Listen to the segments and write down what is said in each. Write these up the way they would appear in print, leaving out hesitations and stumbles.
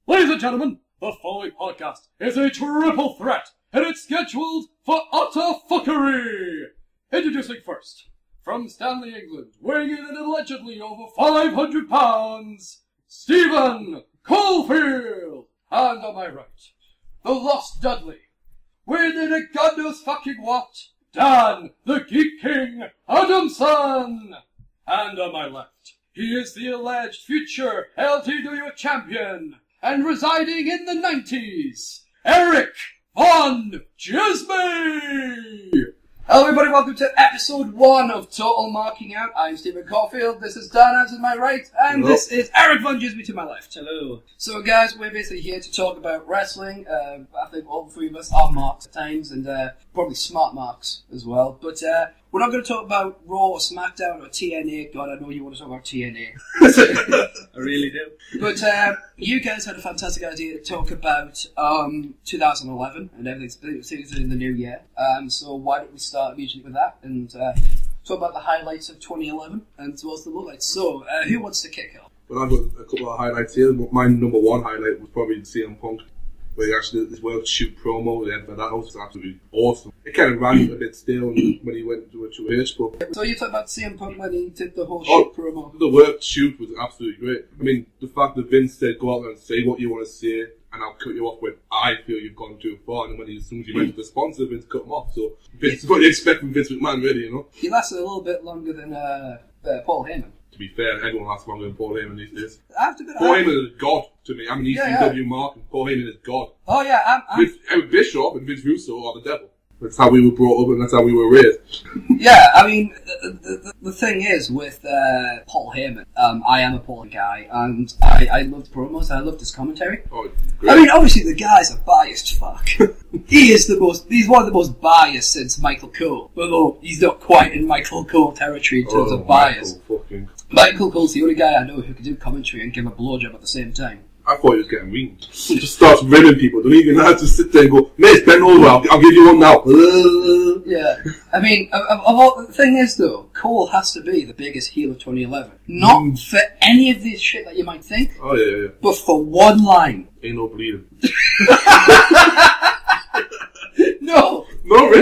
Ladies and gentlemen, the following podcast is a triple threat, and it's scheduled for utter fuckery! Introducing first, from Stanley, England, weighing in at allegedly over 500 pounds, Steven Caulfield! And on my right, the Lost Dudley, weighing in at God knows fucking what, Dan, the Geek King, Adamson! And on my left, he is the alleged future LTW champion, and residing in the 90s, Erik on Djismie! Hello everybody, welcome to episode 1 of Total Marking Out. I'm Steven Caulfield, this is Dan to my right, and Hello. This is Erik von Djismie to my left. Hello. So guys, we're basically here to talk about wrestling. I think all three of us are marks at times, and probably smart marks as well. But we're not going to talk about Raw or SmackDown or TNA. God, I know you want to talk about TNA. I really do. But you guys had a fantastic idea to talk about 2011 and everything's in the new year. So why don't we start immediately with that and talk about the highlights of 2011 and what's the lowlights. So who wants to kick off? Well, I've got a couple of highlights here. My number one highlight was probably CM Punk, where he actually did this World Shoot promo. That was absolutely awesome. It kind of ran a bit still when he went to a H, but So you talk about CM Punk when he did the whole shoot promo. the World Shoot was absolutely great. I mean, the fact that Vince said, go out there and say what you want to say, and I'll cut you off when I feel you've gone too far. And as soon as he went to the sponsor, Vince cut him off. So Vince is what you expect from Vince McMahon, really, you know. He lasted a little bit longer than Paul Heyman. To be fair, everyone lasts longer than Paul Heyman these days. I have to be Paul Heyman is God to me. I'm an ECW Yeah. mark, and Paul Heyman is God. Oh yeah, Vince Bishop and Vince Russo are the devil. That's how we were brought up, and that's how we were raised. Yeah, I mean, the thing is with Paul Heyman, I am a Paul guy, and I loved promos, and I loved his commentary. Oh, great. I mean, obviously the guy's a biased fuck. He's one of the most biased since Michael Cole, although he's not quite in Michael Cole territory in terms of bias. Michael Cole's the only guy I know who can do commentary and give a blowjob at the same time. I thought he was getting winged. He just starts ribbing people. Don't even have to sit there and go, mate, bend over, I'll give you one now. Yeah. I mean, the thing is though, Cole has to be the biggest heel of 2011. Not for any of this shit that you might think, Oh, yeah. but for one line. Ain't no bleeding. No! No, really?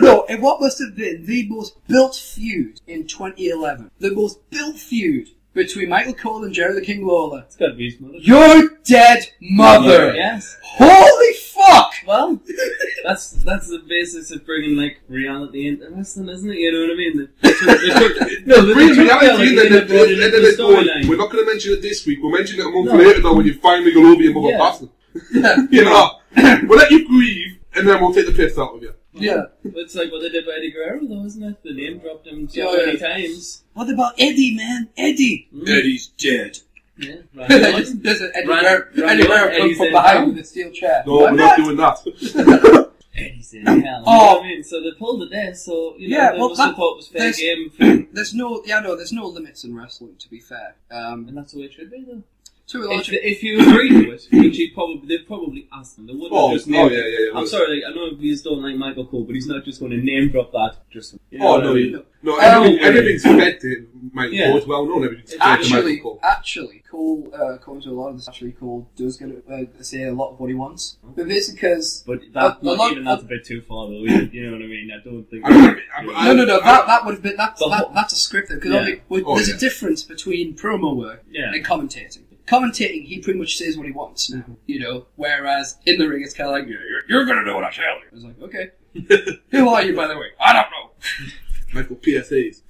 No, it what must have been the most built feud in 2011. The most built feud between Michael Cole and Jerry the King Lawler. It's got to be his mother. Your dead mother! Yes. Holy fuck! Well, that's the basis of bringing like reality into wrestling, isn't it? You know what I mean? No, but Bring they reality in, took then the storyline. we're not going to mention it this week, we'll mention it a month later though when you finally go over your mother passing. You know, we'll let you grieve, and then we'll take the piss out of you. Yeah. It's like what they did with Eddie Guerrero, though, isn't it? The name dropped him so Yeah. many times. What about Eddie, man? Eddie! Eddie's dead. Yeah, There's an Eddie Guerrero come from behind with a steel chair. No, we're not doing that. Eddie's in hell. You know Oh. what I mean? So they pulled it there, so, you know, Yeah, they well, must have thought it was fair there's- game. There's no limits in wrestling, to be fair. And that's the way it should be, though. To a large If you agree to it, which they'd probably ask them. They wouldn't have just named it. yeah. I'm sorry, like, I know you don't like Michael Cole, but he's not just going to name drop that. Just you know Oh, what I no, mean? no, everything's fed to Michael Cole. It's well known, everything's fed to Actually, Michael Cole. Cole, according to a lot of this, Cole does get say a lot of what he wants. But basically, because But that's a bit too far, though. You know what I mean? I don't think. that would have been that's a scripted because Yeah. there's a difference between promo work and commentating. Commentating, he pretty much says what he wants, you know. Whereas in the ring, it's kind of like you're gonna do what I tell you. It's like, okay, who are you, by the way? I don't know. Michael PSAs.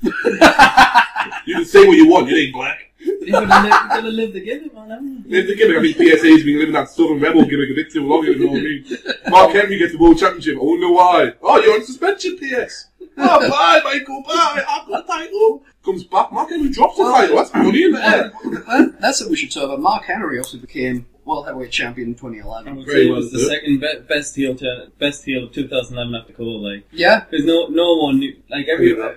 You can say what you want, you ain't black. You're gonna live the gimmick, man, haven't you? Live the gimmick. I think PSA's been living that Southern Rebel gimmick a bit too long, you know what I mean? Mark Henry gets the World Championship. I wonder why. Oh, you're on suspension, PS. Oh, bye, Michael, bye. I've got the title. Comes back, Mark Henry drops the title. That's funny, isn't it? Well, that's what we should talk about. Mark Henry also became World Heavyweight Champion in 2011. I would Very say it well was the done. second best heel of 2011 after Cole, like. Yeah. Because no one knew, like,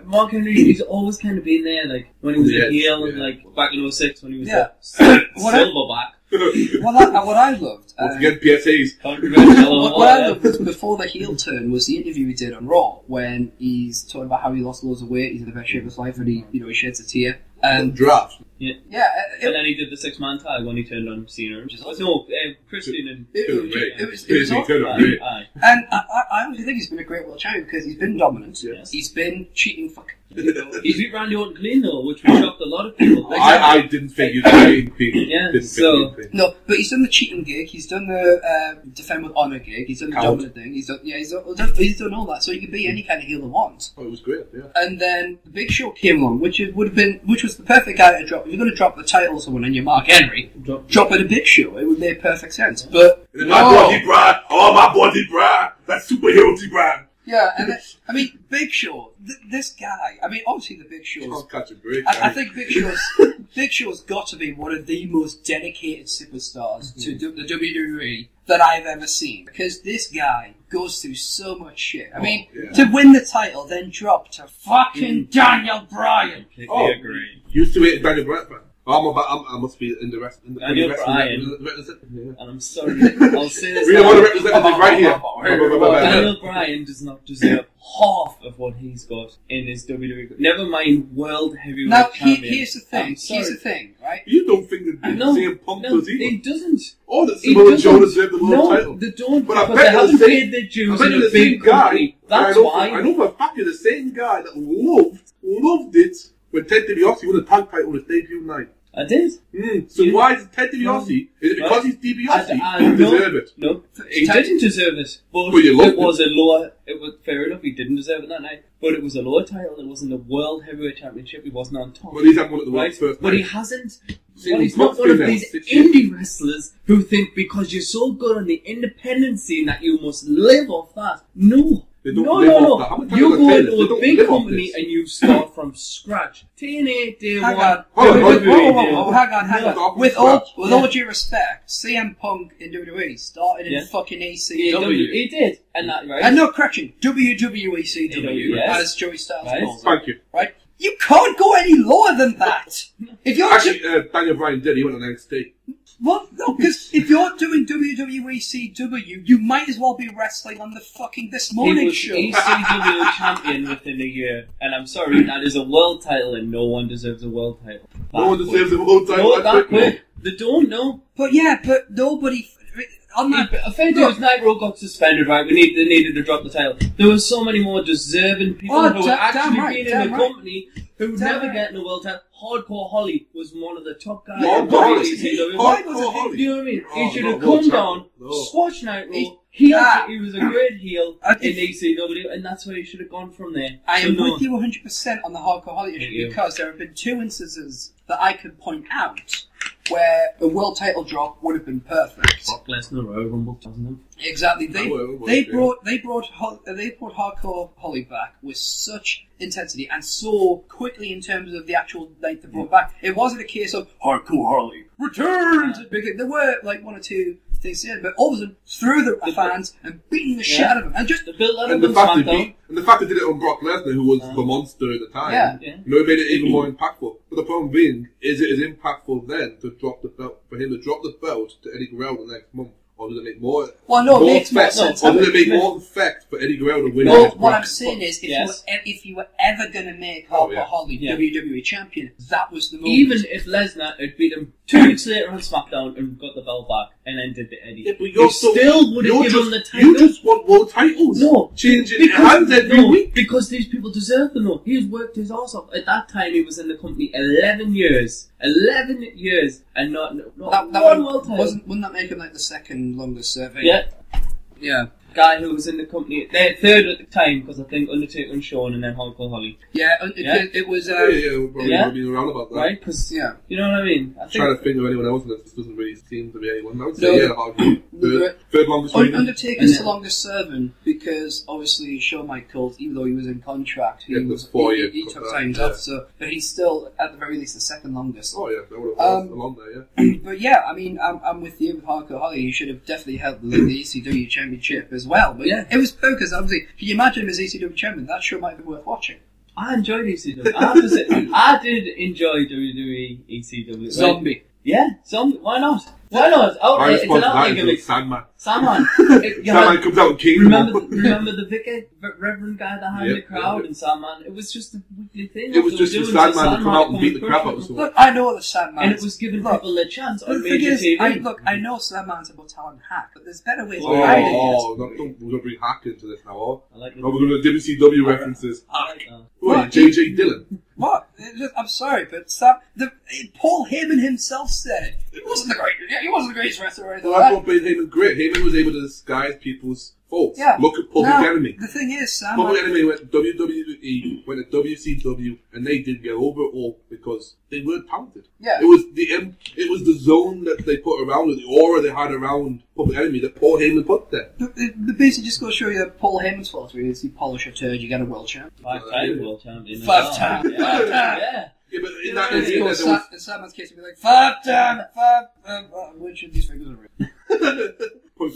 Mark Henry, he's always kind of been there, like, when he was a heel, and, like, back in 06 when he was Silverback. What I loved. Once again, PSAs. What I loved was before the heel turn was the interview he did on Raw when he's talking about how he lost loads of weight, he's in the best shape of his life, and he sheds a tear And draft. Yeah. Yeah, And then he did the 6-man tag when he turned on Cena. Which is Oh, no, Christian and... it was awesome. Aye. And I honestly think he's been a great world champion because he's been dominant. Yes. He's been cheating fucking. He beat Randy Orton clean though, which shocked a lot of people. I didn't think you'd be people. Yeah, Didn't so- think No, but he's done the cheating gig. He's done the defend with honor gig. He's done the Count. dominant thing. He's done all that. So he can be any kind of heel he wants. Oh, it was great, yeah. And then the Big Show came along, which was the perfect guy to drop. If you're going to drop the title to someone and you're Mark Henry, drop it a Big Show. It would make perfect sense. But My body brand! Oh, my body brand! That's superhero brand! yeah, and I mean, Big Show, this guy. I mean, obviously the Big Show's. I'll catch a break. I think Big Show's got to be one of the most dedicated superstars to the WWE that I've ever seen. Because this guy goes through so much shit. I mean, yeah. to win the title, then drop to fucking Daniel Bryan. Completely agree. Used to hate Daniel Bryan fan. I must be in the rest. Daniel Bryan. Yeah. And I'm sorry, I'll say this We don't want to represent it right here. Daniel Bryan does not deserve half of what he's got in his WWE. Never mind World Heavyweight Now, Champion. here's the thing, right? You don't think that No, CM Punk no, does either? he doesn't. Or that He Samoa doesn't. Joe deserved the world title? No, they don't. But I because bet they you're haven't the same- paid their dues I bet in you're a the same big guy. company. That's I know why. for a fact you're the same guy that loved it when Ted DiBiase won the tag title on his debut night. I did. So You- why is Ted DiBiase? Is it because Right. he's DiBiase? I You no, deserve it. No, he didn't deserve it. But But you loved it was a lower. It was fair enough. He didn't deserve it that night. But it was a lower title. It wasn't a World Heavyweight Championship. He wasn't on top. But he's had one of the Right? world's first But he nights. hasn't. See, Well, he's Punk's not one been of there these 6 years. indie wrestlers who think because you're so good on the independent scene that you must live off that. No. They don't No, live no, off that. How no. many times You have I go said into this? They a don't big live off company this. and you start from scratch. TNA day Hang one. on. Hold on, Whoa, hold on. hang No, on. start from With scratch. all due respect, CM Punk in WWE started in Yeah. fucking ECW. He did. And that, right? And no correction, WWECW, Yes. as Joey Styles Right. calls it. Thank you. Right? You can't go any lower than that. If you're Actually, Daniel Bryan did. He went on NXT. well, no, because if you're doing WWECW, you might as well be wrestling on the fucking This He Morning was show. ECW champion within a year. And I'm sorry, that is a world title and no one deserves a world title. No one deserves a world title. No, that quick. They don't know. But yeah, but nobody. On that, A fair dues, Nitro got suspended, right? They needed to drop the title. There were so many more deserving people Oh, who were damn actually right, being in damn the right. company who would Damn never right. get in a world title. Hardcore Holly was one of the top guys. Yeah, in Hardcore Holly. WCW. Hardcore Holly. Do you know what I mean? Oh, He should no, have world come champion. down, No. squashed Nitro. He- He was a great heel in think- ECW, and that's where he should have gone from there. I So am no. with you 100% on the Hardcore Holly Thank issue you. because there have been two instances that I could point out where a world title drop would have been perfect. Brock Lesnar, Royal Rumble 2000. Exactly. They yeah. brought Hardcore Holly back with such intensity and so quickly in terms of the actual night they brought back. It wasn't a case of Hardcore Holly returned. Because there were like one or two things in, but all of a sudden threw the fans and beating the shit out of them and just The Bill And Lennon the on fact they SmackDown. beat, and the fact they did it on Brock Lesnar, who was the monster at the time, Yeah. Yeah. you know, it made it even more impactful. But the problem being, is it as impactful then to drop the belt, for him to drop the belt to Eddie Guerrero the next month? Or does it make more? Well, no, it makes more effect, sense. Or does it make more effect for Eddie Guerrero to win? No, against what Brock? I'm saying is, Yes. if you were ever going to make Oh, Hardcore yeah. Holly Yeah. WWE champion, that was the moment. Even if Lesnar had beat him 2 weeks later on SmackDown and got the belt back and then did the Eddie, Yeah, but you still would have given him the title. You just want world titles. No, Changing hands every week. because these people deserve them. No, he's worked his arse off. At that time, he was in the company 11 years. 11 years, and not that one world title. wouldn't that make him like the second longest serving? Yeah, Yeah. guy who was in the company, third at the time, because I think Undertaker and Shawn, and then Hardcore Holly, Yeah, Yeah. it was, We're probably Yeah. being around about that. right? Because yeah. you know what I mean. I Trying think to think of anyone else, and it just doesn't really seem to be anyone. I would No. say, yeah, about third longest reigning. Undertaker's And the longest serving because obviously Shawn Michaels, even though he was in contract, Yeah, that's 4 years. he took Yeah. times off. So, but he's still at the very least the second longest. Oh yeah, that would have along there, yeah. But yeah, I mean, I'm with you with Hardcore Holly. He should have definitely held the ECW championship as well. But Yeah. it was because obviously, can you imagine him as ECW champion? That show might have been worth watching. I enjoyed ECW. I have to say, I did enjoy WWE ECW. Right? Zombie. Yeah, why not? Why not? My It's an response to that outing is gimmick. Sandman. Sandman. Sandman comes out and King. Remember the vicar, Reverend guy that had in the crowd and Sandman? It was just a weekly thing. It was just the Sandman to come out and beat the crap out of someone. Look, I know the Sandman. And it was giving people a chance on the major thing is, TV. I know Sandman's about talent hack, but there's better ways of hiding it. We're going to bring hack into this now, I like it. we're going to WCW references. I like that. What, JJ Dillon? What? I'm sorry, but Paul Heyman himself said it. He wasn't the greatest wrestler or anything Well, like that's what made Heyman great. Heyman was able to disguise people's faults. Yeah. Look at Public Enemy. The thing is, Sandman... Public Enemy went to WWE, went to WCW, and they didn't get over it all because they weren't talented. Yeah. It was the zone that they put around it, the aura they had around Public Enemy that Paul Heyman put there. The basically just goes to show you that Paul Heyman's fault is you polish a turd, you get a world champ. 5-time world champion. 5 times. Yeah. 5 times. Yeah. Yeah, but in that In Sandman's case, it'd be like, 5 times, 5... which of these figures are real?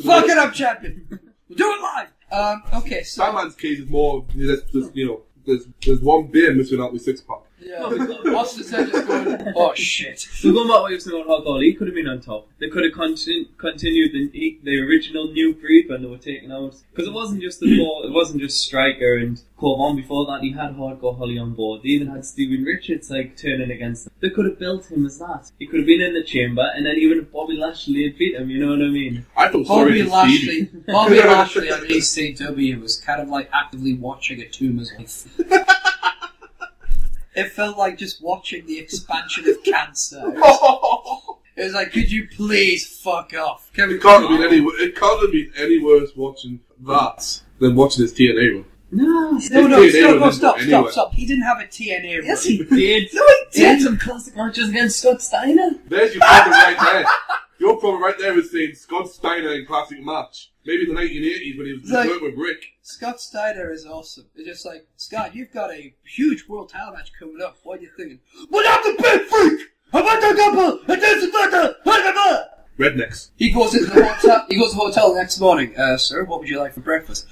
Fuck it up, champion! We'll do it live! Okay, so... Sandman's case is more, there's one beer missing out with 6-pack. Yeah. Austin said just going, oh shit. So going back to what you were saying about Hulk Hogan, he could have been on top. They could have continued the original new breed when they were taken out. Because it wasn't just it wasn't just Striker and Corbin before that. He had Hardcore Holly on board. They even had Steven Richards turning against them. They could have built him as that. He could have been in the chamber, and then even if Bobby Lashley had beat him, you know what I mean? I felt Bobby sorry for Stevie. Lashley on ECW was kind of like actively watching a tumor's life. It felt like just watching the expansion of cancer. It was like, could you please fuck off? It can't have been any worse watching that than watching his TNA run. No, stop. He didn't have a TNA run. Yes, he did. No, he He had did. some classic matches against Scott Steiner. There's your problem right there. Your problem right there is saying Scott Steiner in classic match. Maybe in the 1980s when he was Like- working with Rick. Scott Steiner is awesome. It's just like, Scott, you've got a huge world title match coming up. What are you thinking? But I'm the big freak! I'm at the couple! And this is the Rednecks. He goes into the hotel. He goes to the hotel the next morning. Sir, what would you like for breakfast?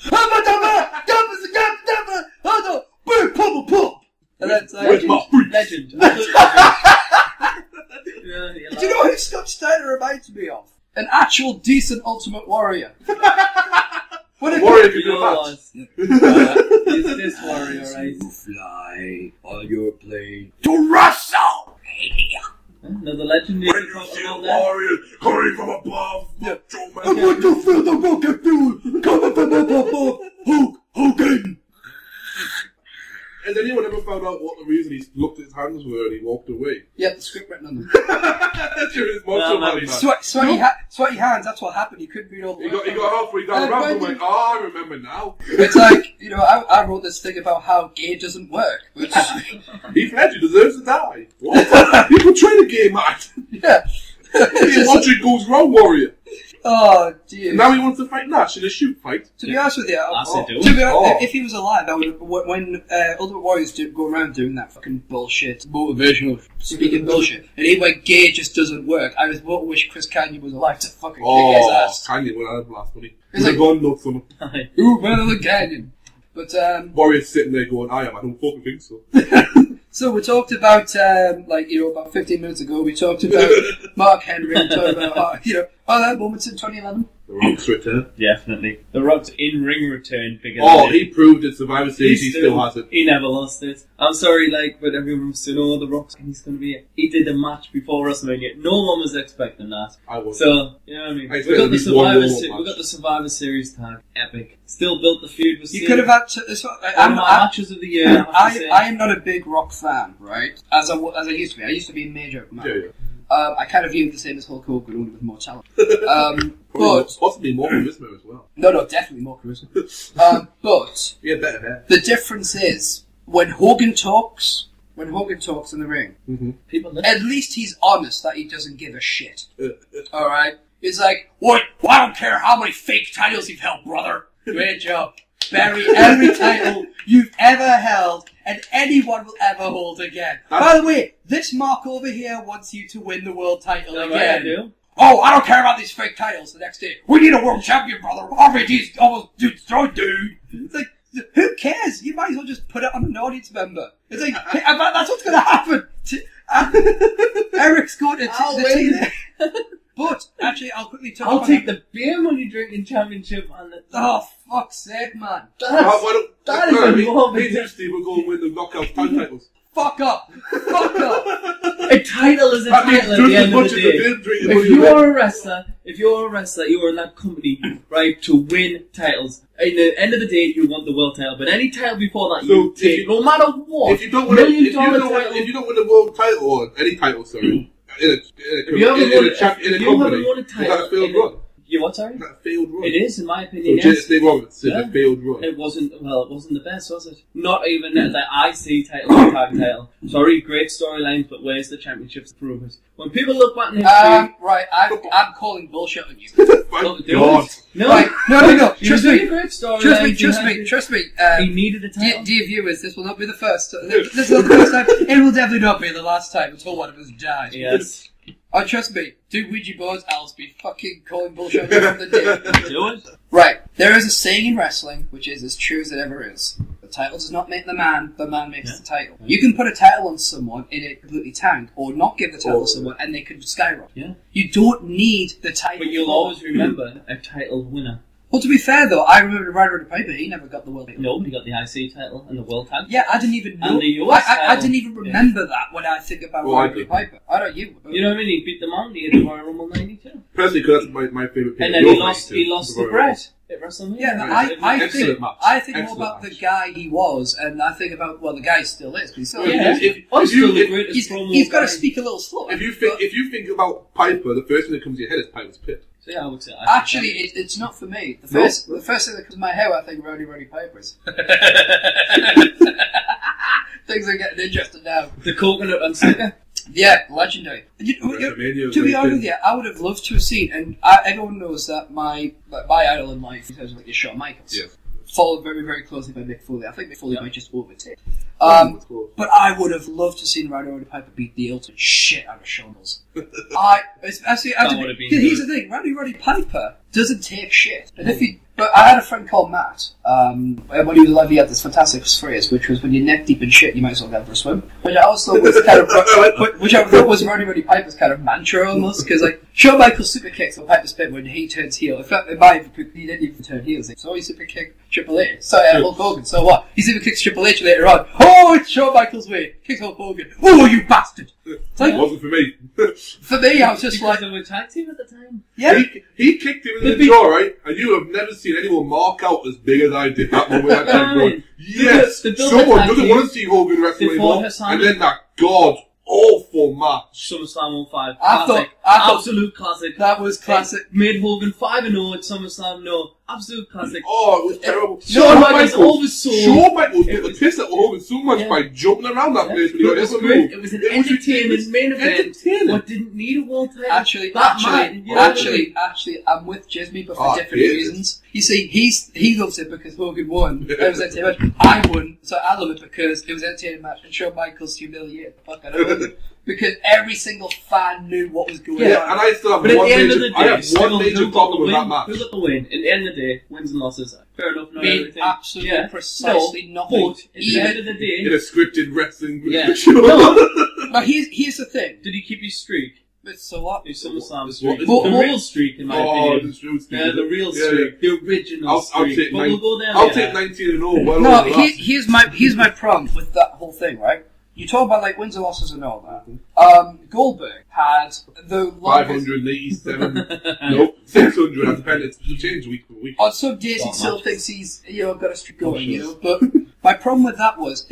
And that's Where's my freak? Legend. Do you know who Scott Steiner reminds me of? An actual decent Ultimate Warrior. Warrior could do a match. It's this warrior, right? You fly on your plane to wrestle. Another legendary about that. Warrior coming from above. Yeah. I want to feel the rocket fuel coming from above. Hogan. Has anyone ever found out what the reason he looked at his hands were and he walked away? Yeah, the script written on them. Sure, his Macho Man. Sweaty hands, that's what happened. He couldn't read all the He got halfway down the ramp and went, I remember now. It's like, I wrote this thing about how gay doesn't work. Which, Heath Ledger deserves to die. What? You portrayed a gay man. yeah. He's watching Goes Wrong Warrior. Oh, dear. And now he wants to fight Nash in a shoot fight. To be honest with you, if he was alive, I would. When Ultimate Warriors did go around doing that fucking bullshit, motivational speaking bullshit, and he went gay just doesn't work, I was wish Chris Canyon was alive to fucking kick his ass. Canyon went out of blast money. It's He's like- gone nuts on him. Ooh, better than Canyon. But Warrior's sitting there going, I don't fucking think so. so we talked about about 15 minutes ago. We talked about Mark Henry. We talked about that moments in 2011. The Rock's return. Definitely. The Rock's in-ring return bigger than He proved at Survivor Series he still has it. He never lost it. I'm sorry, but everyone was saying, The Rock's he's going to be He did a match before WrestleMania. No one was expecting that. I was. So, you know what I mean? I We got, expected we got the Survivor Series tag. Epic. Still built the feud with You Cena. could have had to. One of my matches of the year. I am not a big Rock fan, right? As I used to be. I used to be a major man. Yeah. I kind of view him the same as Hulk Hogan, only with more talent. But possibly more charisma as well. no, definitely more charisma. But He had better hair. the difference is when Hogan talks in the ring, People at least he's honest that he doesn't give a shit. All right, it's like, what? Well, I don't care how many fake titles you've held, brother. Great job. Bury every title you've ever held and anyone will ever hold again. By the way, this Mark over here wants you to win the world title again. Right, I do. Oh, I don't care about these fake titles. The next day, we need a world champion, brother. RVD's almost dude. It's like, who cares? You might as well just put it on an audience member. It's like, hey, that's what's going to happen. Eric's going to I'll the win. But actually, I'll quickly touch. I'll take the beer money drinking championship on the. Oh fuck's sake, man! That is a moment. Me and Steve will go and win the knockout tag titles. Fuck up! Fuck up! A title is a title at the end of the day. If you're a wrestler, you are in that company, right, to win titles. At the end of the day, you want the world title, but any title before that, you take, no matter what. If you don't win the world title or any title, sorry, in a company, is that a failed run? You what, sorry? That failed run. It is, in my opinion. So Djismie Roberts is a failed run. It wasn't the best, was it? Not even the IC title or tag title. Sorry, great storylines, but where's the championships to prove it? When people look back in history... Right, I'm calling bullshit on you. Thank God. No. Right, no. Trust me. Trust me. He needed a title. Dear viewers, this will not be the first. This is not the first time. It will definitely not be the last time until one of us dies. Yes. Oh, trust me. Do Ouija boards, I'll be fucking calling bullshit on the day. Do it. Right. There is a saying in wrestling, which is as true as it ever is. The title does not make the man makes the title. You can put a title on someone and it completely tank, or not give the title to someone and they could skyrocket. Yeah. You don't need the title. But you'll always remember a title winner. Well, to be fair though, I remember Roddy Piper, he never got the world title. Nobody got the IC title and the world title. Yeah, I didn't even know. And the US title. I didn't even remember that when I think about Roddy Piper. I don't you. You know what I mean? He beat the Mountie at the Royal Rumble 92. Personally, because that's my favourite pay. And then he lost to Brett at WrestleMania. Yeah, I think more about the guy he was, and I think about, well, the guy still is. He's got to speak a little slower. If you think about Piper, the first thing that comes to your head is Piper's Pit. So yeah, I would say. Actually, it's not for me. The first thing that comes to my head, I think Roddy Piper is. Things are getting interesting now. The coconut and sticker. Yeah, legendary. To be honest with you, I would have loved to have seen, and everyone knows that my idol in life is Shawn Michaels. Yeah. Followed very, very closely by Mick Foley. I think Mick Foley might just overtake. But I would have loved to have seen Roddy Piper beat the ultimate shit out of Shawn Michaels. Here's the thing, Roddy Piper doesn't take shit. And but I had a friend called Matt, when he was alive, he had this fantastic phrase, which was, when you're neck deep in shit, you might as well go for a swim. Which I also was kind of, which I thought was Roddy Piper's kind of mantra almost, because like, Shawn Michaels super kicks on Piper's pit when he turns heel. In fact, he didn't even turn heel. So he super kicked Triple H. So Hulk Hogan, so what? He super kicks Triple H later on. Oh, it's Shawn Michaels' way. Kicks Hulk Hogan. Oh, you bastard! It wasn't for me. For me, I was just because they were tag team at the time. Yeah. He kicked him in the jaw, right? And you have never seen anyone mark out as big as I did that moment. I kept going, yes! Someone doesn't want to see Hogan wrestle anymore. And then that god-awful match. SummerSlam 05. I thought, absolute classic. That was classic. It made Hogan 5-0 at SummerSlam. No, absolute classic. Oh, it was terrible. Shawn Michaels oversold. Shawn Michaels get the piss out of Hogan so much by jumping around that place. When it was great. It was an entertaining main event. But didn't need a world title. Actually, I'm with Djismie, but for different reasons. You see, he loves it because Hogan won. It was an entertaining match. I won, so I love it because it was an entertaining match, and Shawn Michaels humiliated the fuck out of it. Because every single fan knew what was going on. Yeah, and I still have one major problem with that match. Who got the win? At the end of the day, wins and losses. Fair enough, not everything. Absolutely, precisely nothing. But at the end of the day, in a scripted wrestling show. But here's the thing. Did he keep his streak? So what? His SummerSlam streak. The real streak, in my opinion. The real streak. The original streak. I'll take 19-0. No, here's my problem with that whole thing, right? You talk about like wins and losses and all that. Goldberg had the longest 587. Nope, 600. I depend. It's changed week for week. On some days he still thinks he's got a streak going, But my problem with that was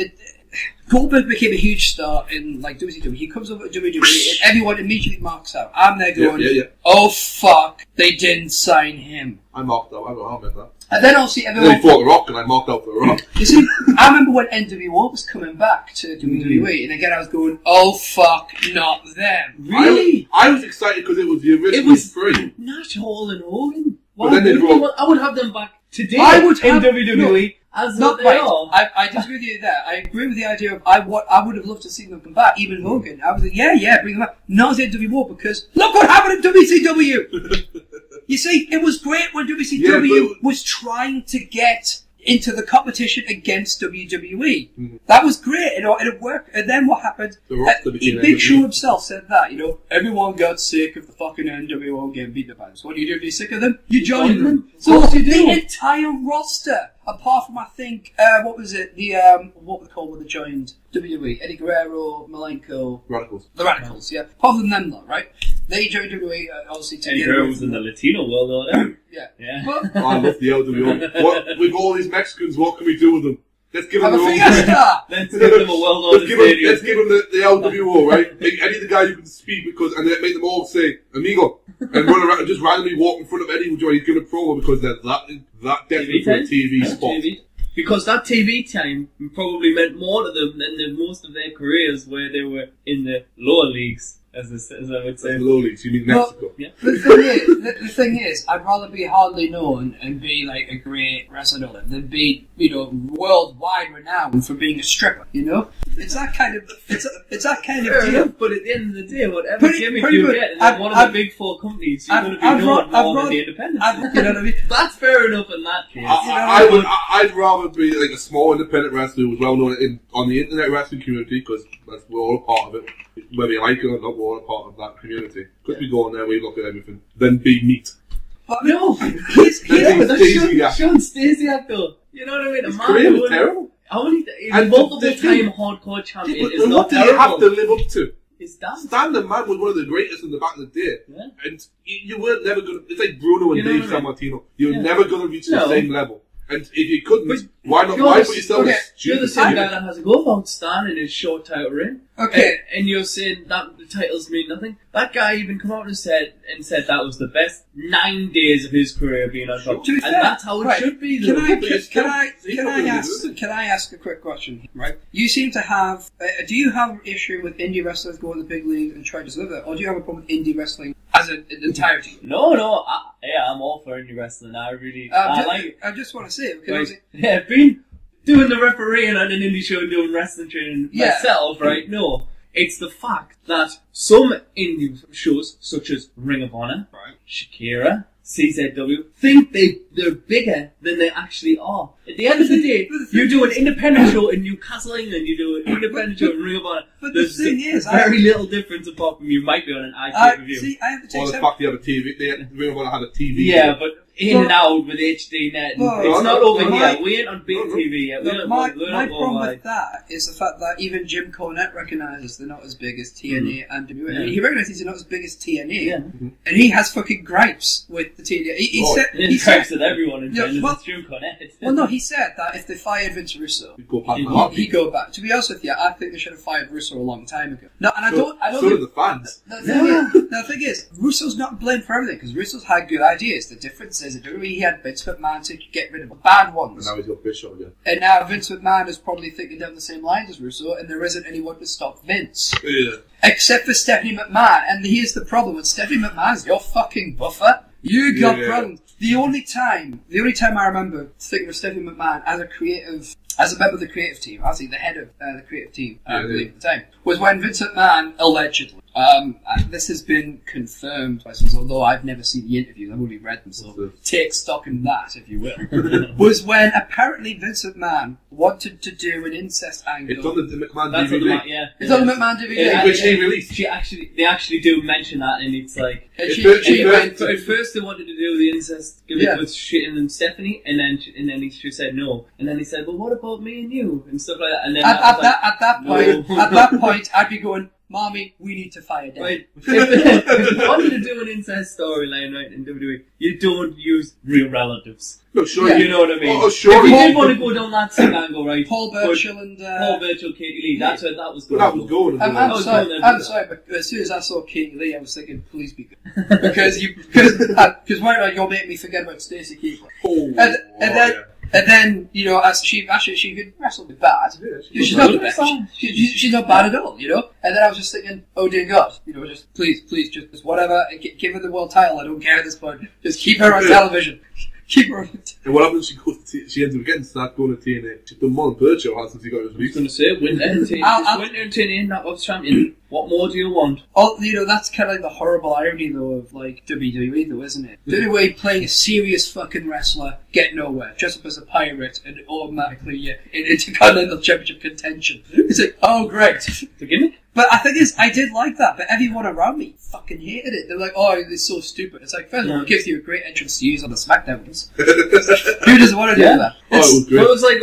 Goldberg became a huge star in like WCW. He comes over to WWE and everyone immediately marks out. I'm there going, oh fuck, they didn't sign him. I marked out. I admit that. And then I'll see everyone. Then he fought The Rock, and I marked out for The Rock. You see, I remember when NWO was coming back to WWE, and again I was going, "Oh fuck, not them." Really? I was excited because it was the original three. Not Hall and Hogan. I would have them back today. I would have WWE as not they are. I disagree with you there. I agree with the idea of I would have loved to see them come back, even Hogan. I was like, yeah, bring them back. Not as NWO because look what happened in WCW. You see, it was great when WCW was trying to get into the competition against WWE. That was great, and it worked. And then what happened? Big Show himself said that, everyone got sick of the fucking NWO getting beaten up. So what do? If you're sick of them, you join them. So the entire roster, apart from I think what was it? What were they called when they joined WWE? Eddie Guerrero, Malenko, Radicals. The Radicals, yeah. Apart from them, though, right? They joined WWE obviously to Eddie Guerrero was in the Latino world, though. Yeah. Yeah. I love the LWO. With all these Mexicans, what can we do with them? Let's give them Let's give them a well-known stadium. Let's give them the LWO, right? Make Eddie the guy who can speak and then make them all say "amigo" and run around and just randomly walk in front of Eddie when he's giving a promo because they're that desperate for a TV spot. TV. Because that TV time probably meant more to them than most of their careers where they were in the lower leagues. As I would say. Low leagues, you mean Mexico? Well, yeah. The thing is, I'd rather be hardly known and be like a great wrestler than be, worldwide renowned for being a stripper. It's that kind of deal. But at the end of the day, whatever gimmick you get in one of the big four companies, you're going to be known more than the independents. You know what I mean? That's fair enough in that case. I'd rather be like a small independent wrestler who's well known on the internet wrestling community because we're all a part of it. Whether you like it or not, we're all a part of that community. Because we go on there, we look at everything. Then be meat. But no, Sean Stasiak though. You know what I mean? His career was terrible. Multiple-time hardcore champion is not what terrible. What do you have to live up to? His dance. Stan the Man was one of the greatest in the back of the day. Yeah. And you weren't never going to... It's like Bruno and Dave Sammartino. You're never going to reach the same level. And if you couldn't, why not? Why put yourself? Okay, you're the same guy that has a go about Stan in his short title reign. Okay, and you're saying that the titles mean nothing. That guy even come out and said that was the best 9 days of his career being on top, and that's how it should be. Though. Can I ask a quick question? Right, you seem to have. Do you have an issue with indie wrestlers going to the big league and trying to deliver that, or do you have a problem with indie wrestling as an entirety? No, I'm all for indie wrestling. I like it. I just want to say it because I've been doing the refereeing on an indie show and doing wrestling training myself, right? No, it's the fact that some indie shows, such as Ring of Honor, Shakira, CZW, think they're bigger than they actually are. At the end of the day, you do an independent show in Newcastle, England, you do an independent show in Ring of Honor. But there's the thing is, very little difference apart from you might be on an iTunes review. Or the fact they have a TV, Ring of Honor had a TV. Yeah, but and out with HD net. It's not over here. We ain't on big TV yet. My problem with that is the fact that even Jim Cornette recognises they're not as big as TNA and WWE. I mean, he recognises they're not as big as TNA, and he has fucking gripes with the TNA. He gripes with everyone in terms of Jim Cornette. Well, no, he said that if they fired Vince Russo, he'd go back. To be honest with you, I think they should have fired Russo a long time ago. No, and I don't. So do the fans. The thing is, Russo's not blamed for everything because Russo's had good ideas. The difference is, he had Vince McMahon to get rid of the bad ones. And now he's got Bischoff again. And now Vince McMahon is probably thinking down the same lines as Russo, and there isn't anyone to stop Vince. Yeah. Except for Stephanie McMahon. And here's the problem with Stephanie McMahon's your fucking buffer. You got problems. The only time I remember thinking of Stephanie McMahon as a member of the creative team, actually the head of the creative team, I believe at the time, was when Vince McMahon allegedly, this has been confirmed, although I've never seen the interviews, I've only read them, so take stock in that, if you will, was when apparently Vince McMahon wanted to do an incest angle. It's on the McMahon DVD. It's on the McMahon DVD. Which he released. They actually do mention that, and it's like... At first they wanted to do the incest gimmick with shitting and Stephanie, and then she said no. And then he said, well, what about me and you? And stuff like that. And then at that point, I'd be going, Mommy, we need to fire Dad. Right. If you wanted to do an incest storyline, right, in WWE, you don't use real relatives. No, sure. You know what I mean? Oh, sure. If you did want to go down that same angle, right? Paul Burchill and... Paul Burchill, Katie Lee, that's where that was going. That was going. I'm sorry, but as soon as I saw Katie Lee, I was thinking, please be good. Because why not, you'll make me forget about Stacey Keebler. And then, as she could wrestle with bad. Yeah, she's not the best. She's not bad at all, And then I was just thinking, oh dear God, just please, just whatever, give her the world title. I don't care at this point. Just keep her on television. Keep running. And what happens? She ends up getting start going to TNA. She's done more than Birch has since he got his I was release. going to say, winter and TNA, that was champion. What more do you want? Oh, that's kind of like the horrible irony, though, of like WWE, though, isn't it? WWE playing a serious fucking wrestler, get nowhere, dress up as a pirate, and automatically you're in Intercontinental Championship contention. It's like, oh, great. The gimmick? But I think I did like that, but everyone around me fucking hated it. They're like, oh, it's so stupid. It's like, first of all, it gives you a great entrance to use on the SmackDowns. Who doesn't want to do that? Oh, it was great. But it was like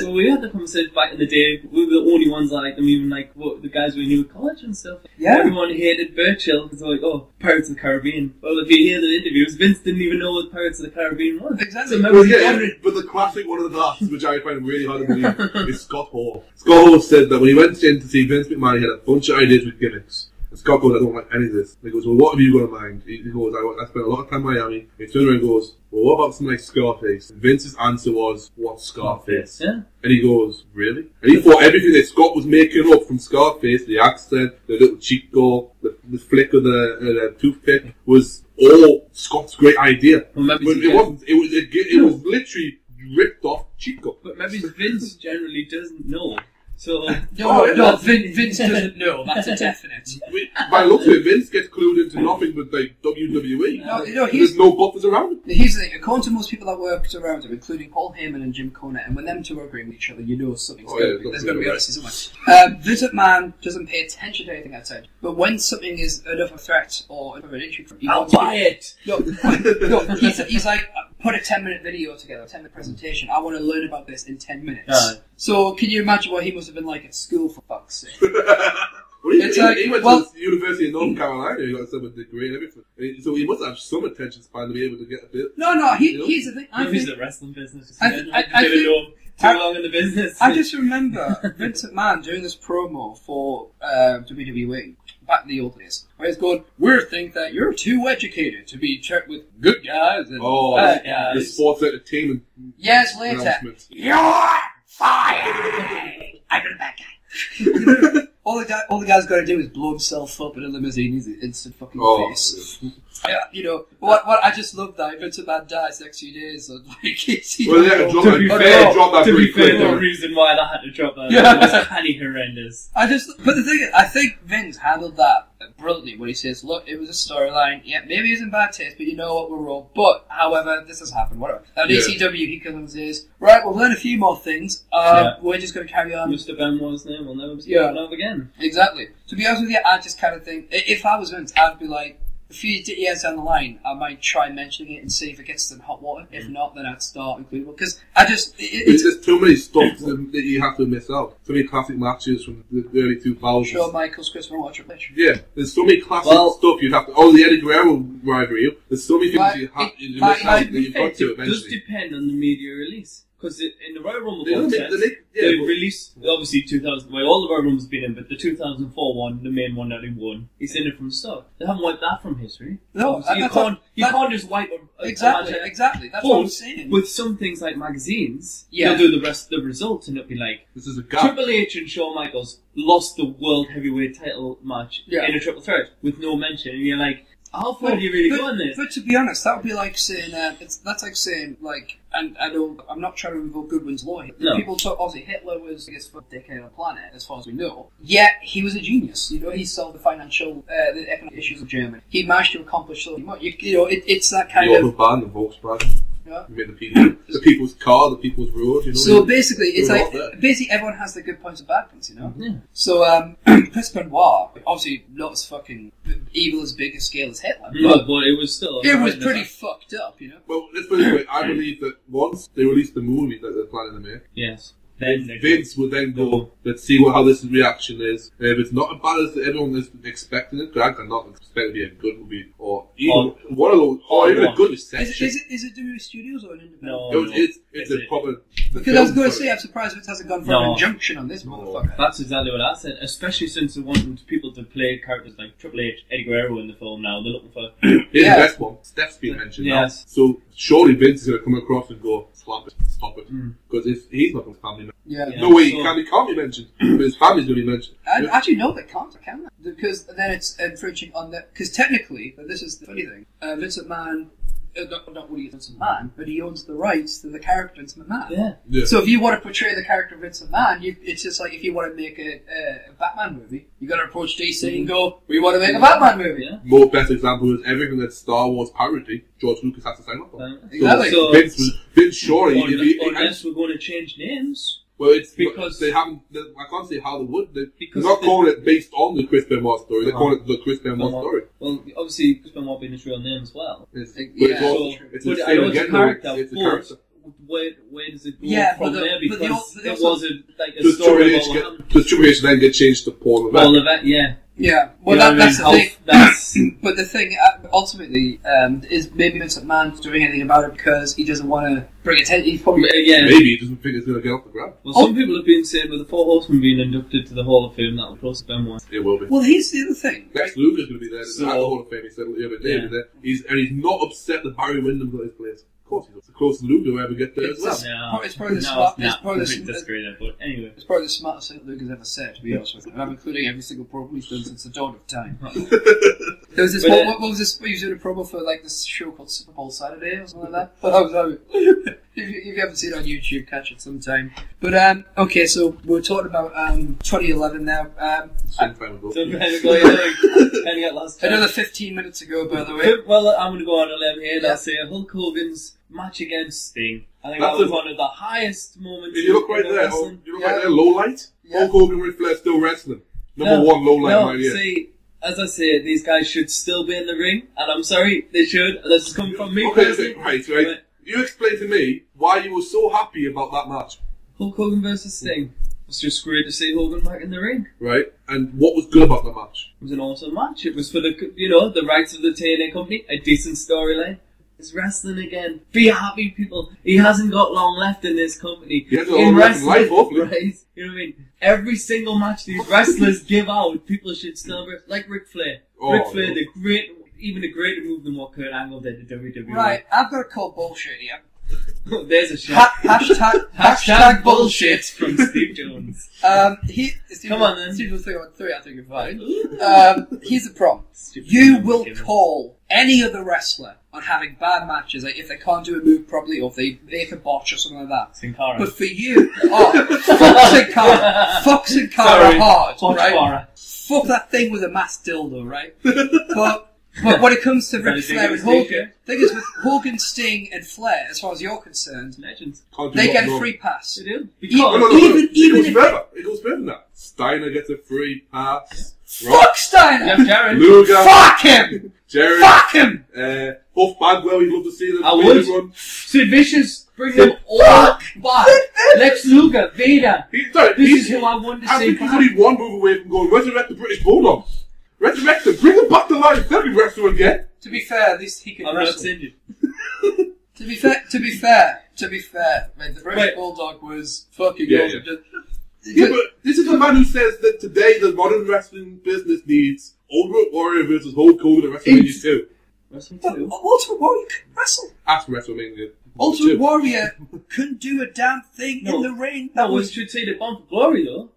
when we had the conversation back in the day, we were the only ones that liked them, even like the guys we knew at college and stuff. Yeah. Everyone hated Burchill because they're like, oh, Pirates of the Caribbean. Well, if you hear the interviews, Vince didn't even know what Pirates of the Caribbean was. Exactly. But the classic one of the last, which I find really hard to believe, is Scott Hall. Scott Hall said that when he went in to see Vince McMahon, he had a bunch of ideas with gimmicks. And Scott goes, I don't like any of this. And he goes, well, what have you got in mind? He goes, I spent a lot of time in Miami. And he turns around and goes, well, what about something like Scarface? And Vince's answer was, what's Scarface? Yeah. And he goes, really? And he thought everything that Scott was making up from Scarface, the accent, the little cheek go, the flick of the toothpick, was all Scott's great idea. Well, but it wasn't. It was literally ripped off Chico. But maybe Vince generally doesn't know. So No, Vince doesn't know. That's a definite. By the looks of it, Vince gets clued into nothing but like WWE. He's There's no buffers around him. Here's the thing, according to most people that worked around him, including Paul Heyman and Jim Cornette, and when them two are agreeing with each other, you know something's there's going to be honesty somewhere. Vince McMahon doesn't pay attention to anything outside, but when something is enough of a threat or enough of an issue for him, I'll buy it! No, he's like, put a 10-minute video together, a 10-minute presentation, I want to learn about this in 10 minutes. So, can you imagine what he must have been like at school, for fuck's sake? He went to the University of North Carolina. He got a degree and everything. So he must have some attention span to be able to get a bit. No. Here's the thing. He's the wrestling business. I didn't know too long in the business. I just remember Vince McMahon doing this promo for WWE back in the old days, where he's going, "We think that you're too educated to be checked with good guys and bad guys." The sports entertainment. Years later, you're fired. I'm the bad guy. All the guy's got to do is blow himself up in a limousine. He's an instant fucking face. Yeah. What I just love that Vince McMahon dies next few days. And like, to be fair, the reason why they had to drop that was kind of horrendous. But the thing is, I think Vince handled that brilliantly when he says, "Look, it was a storyline. Yeah, maybe it's in bad taste, but you know what, we're wrong. But however, this has happened. Whatever." Now, ECW, he comes and says, "Right, we'll learn a few more things. We're just going to carry on." Mr. Benoit's name will never be spoken of again. Exactly. To be honest with you, I just kind of think, if I was Vince, I'd be like, a few years down the line, I might try mentioning it and see if it gets in hot water. If not, then I'd start including it. Because I just... There's too many stuff that you have to miss out. So many classic matches from the early 2000s. Shawn Michaels, Chris Benoit, Triple H. Yeah, there's so many classic stuff you'd have to... Oh, the Eddie Guerrero rivalry. There's so many things you've got to eventually. It does depend on the media release. Because in the Royal Rumble they released, obviously 2000, well, all the Royal Rumbles have been in, but the 2004 one, the main one that he won, he's in it from the start. They haven't wiped that from history. No, you can't just wipe Exactly, that's what I'm saying. With some things like magazines, they'll do the rest of the results, and it'll be like, this is a gap. Triple H and Shawn Michaels lost the World Heavyweight title match in a triple threat, with no mention, and you're like, how far do you really go on this? But to be honest, that would be like saying, that's like saying, like, and I know, I'm not trying to invoke Goodwin's law here. No. People talk, obviously, Hitler was the biggest dickhead on the planet, as far as we know. Yet, he was a genius. He solved the financial, the economic issues of Germany. He managed to accomplish so much. It's that kind of... The band, the Volkswagen. Yeah. You made the people's car, the people's road, So basically, it's like, everyone has the good points and bad points, Yeah. So, Chris Benoit, obviously not as fucking evil as big a scale as Hitler. But it was still... It was pretty fucked up, Well, let's put it this way, I believe that once they release the movie that they're planning to make, yes. Then Vince would then go, let's see how this reaction is. If it's not as bad as everyone is expecting it, because I'm not expecting it to be a good movie, or even a good reception. Is it WWE Studios or an independent? No, it's a proper... Because I was going to say, I'm surprised it hasn't gone for an injunction on this motherfucker. That's exactly what I said, especially since they're wanting people to play characters like Triple H, Eddie Guerrero in the film now. They're looking for... Here's the best one. Steph's been mentioned now. So surely Vince is going to come across and go, stop it. Because if he's not going to family mention. No way, he can't be mentioned. But his family's going to be mentioned. Actually, no, they can't, can they? Because then it's infringing on that. Because technically, this is the funny thing, Vince McMahon not Woody Vince McMahon, but he owns the rights to the character Vince McMahon. Yeah. Yeah. So if you want to portray the character of Vince McMahon, it's just like if you want to make a Batman movie, you got to approach DC and go, "We want to make a Batman movie." Yeah. More best example is everything that's Star Wars parody. George Lucas has to sign up on. Exactly. So Vince surely. Unless we're going to change names. Well, it's because they haven't. I can't say how they would. They're because not calling it based on the Chris Benoit story. They're calling it the Chris Benoit story. Well, obviously, Chris Benoit being his real name as well. It's, Yeah, but it's also, so- it's but the I know same it's a again. character, It's a but character. Where does it go Yeah, from but there? the Because but it also- wasn't like a Does story Triple about H what happened. does Triple H then get changed to Paul Levesque? Well, yeah. Yeah, well, You know what I that's mean? the thing. That's But the thing, ultimately, is maybe Vince McMahon's doing anything about it because he doesn't want to bring attention. He's probably yeah. Maybe he doesn't think it's going to get off the ground. Well, some people have been saying with the Four Horsemen being inducted to the Hall of Fame, that will close Benoit. It will be. well. Here's the other thing. Lex Luger's going to be there. So- At the Hall of Fame, he said the other day. Yeah. He's not upset that Barry Windham got his place. Of course, he's the closest Luger will ever get there as well. It's probably the no, smart. it's It's probably not. the Disagree there, but anyway. It's probably the smartest thing Luke has ever said, to be honest with you. And I'm including every single promo he's done since the dawn of time. There was this, But, what was this? He was doing a promo for like this show called Super Bowl Saturday or something like that. If you haven't seen it on YouTube, catch it sometime. But okay, so we're talking about 2011 now. Some time ago. So, kind of got lost. Another 15 minutes ago, by the way. Well, I'm going to go on a limb here and I'll say Hulk Hogan's match against Sting. I think that was one of the highest moments. If you look right in there, wrestling. you look right there, low light. Yeah. Hulk Hogan, Ric Flair still wrestling. Number one low light right here. See, as I say, these guys should still be in the ring, and I'm sorry, they should. This is coming from me Okay, personally. right. But You explain to me why you were so happy about that match, Hulk Hogan versus Sting. It's just great to see Hogan back in the ring. right? And what was good about the match? It was an awesome match. It was for the rights of the TNA company, a decent storyline. It's wrestling again. Be happy, people. He hasn't got long left in this company. He hasn't got long left in life, hopefully. Right? You know what I mean? Every single match these wrestlers give out, people should celebrate. Like Ric Flair. Oh, Ric Flair, no. even a greater move than what Kurt Angle did to WWE. Right, I've got to call bullshit here. There's a shot. Hashtag bullshit. From Steve Jones. Come on, then. Steve was 3 I think you're fine. Here's the problem. You will call any other wrestler on having bad matches, like if they can't do a move properly or if they make a botch or something like that. Sin Cara. But for you, fuck Sin Cara hard, right? Fuck that thing with a mass dildo, right? But when it comes to Ric Flair and Hogan, the thing is with Hogan, Sting, and Flair, as far as you're concerned, Legends. they get a free pass. They do. Even It goes further than that. Steiner gets a free pass. Fuck Steiner! Jeff Jarrett. Luger. Fuck him! Jerry. Fuck him! Buff Bagwell, you'd love to see them. I would. Run. Sid Vicious, bring them all back. Lex Luger, Vader. This is who I want to I see think he's back. only one move away from going, resurrect the British Bulldog. Resurrect them, bring them back to life, they'll be wrestling again. To be fair, at least he can I'm not wrestle. injured. To be fair, mate, the British Wait. Bulldog was fucking Yeah, awesome. Yeah, but this is the man who says that today the modern wrestling business needs Ultimate Warrior versus Hulk Hogan at WrestleMania 2. Wrestling But 2. Ultimate Warrior couldn't wrestle. After WrestleMania. Ultimate 2. Warrior couldn't do a damn thing in the ring. That was should say the Bomb for Glory though.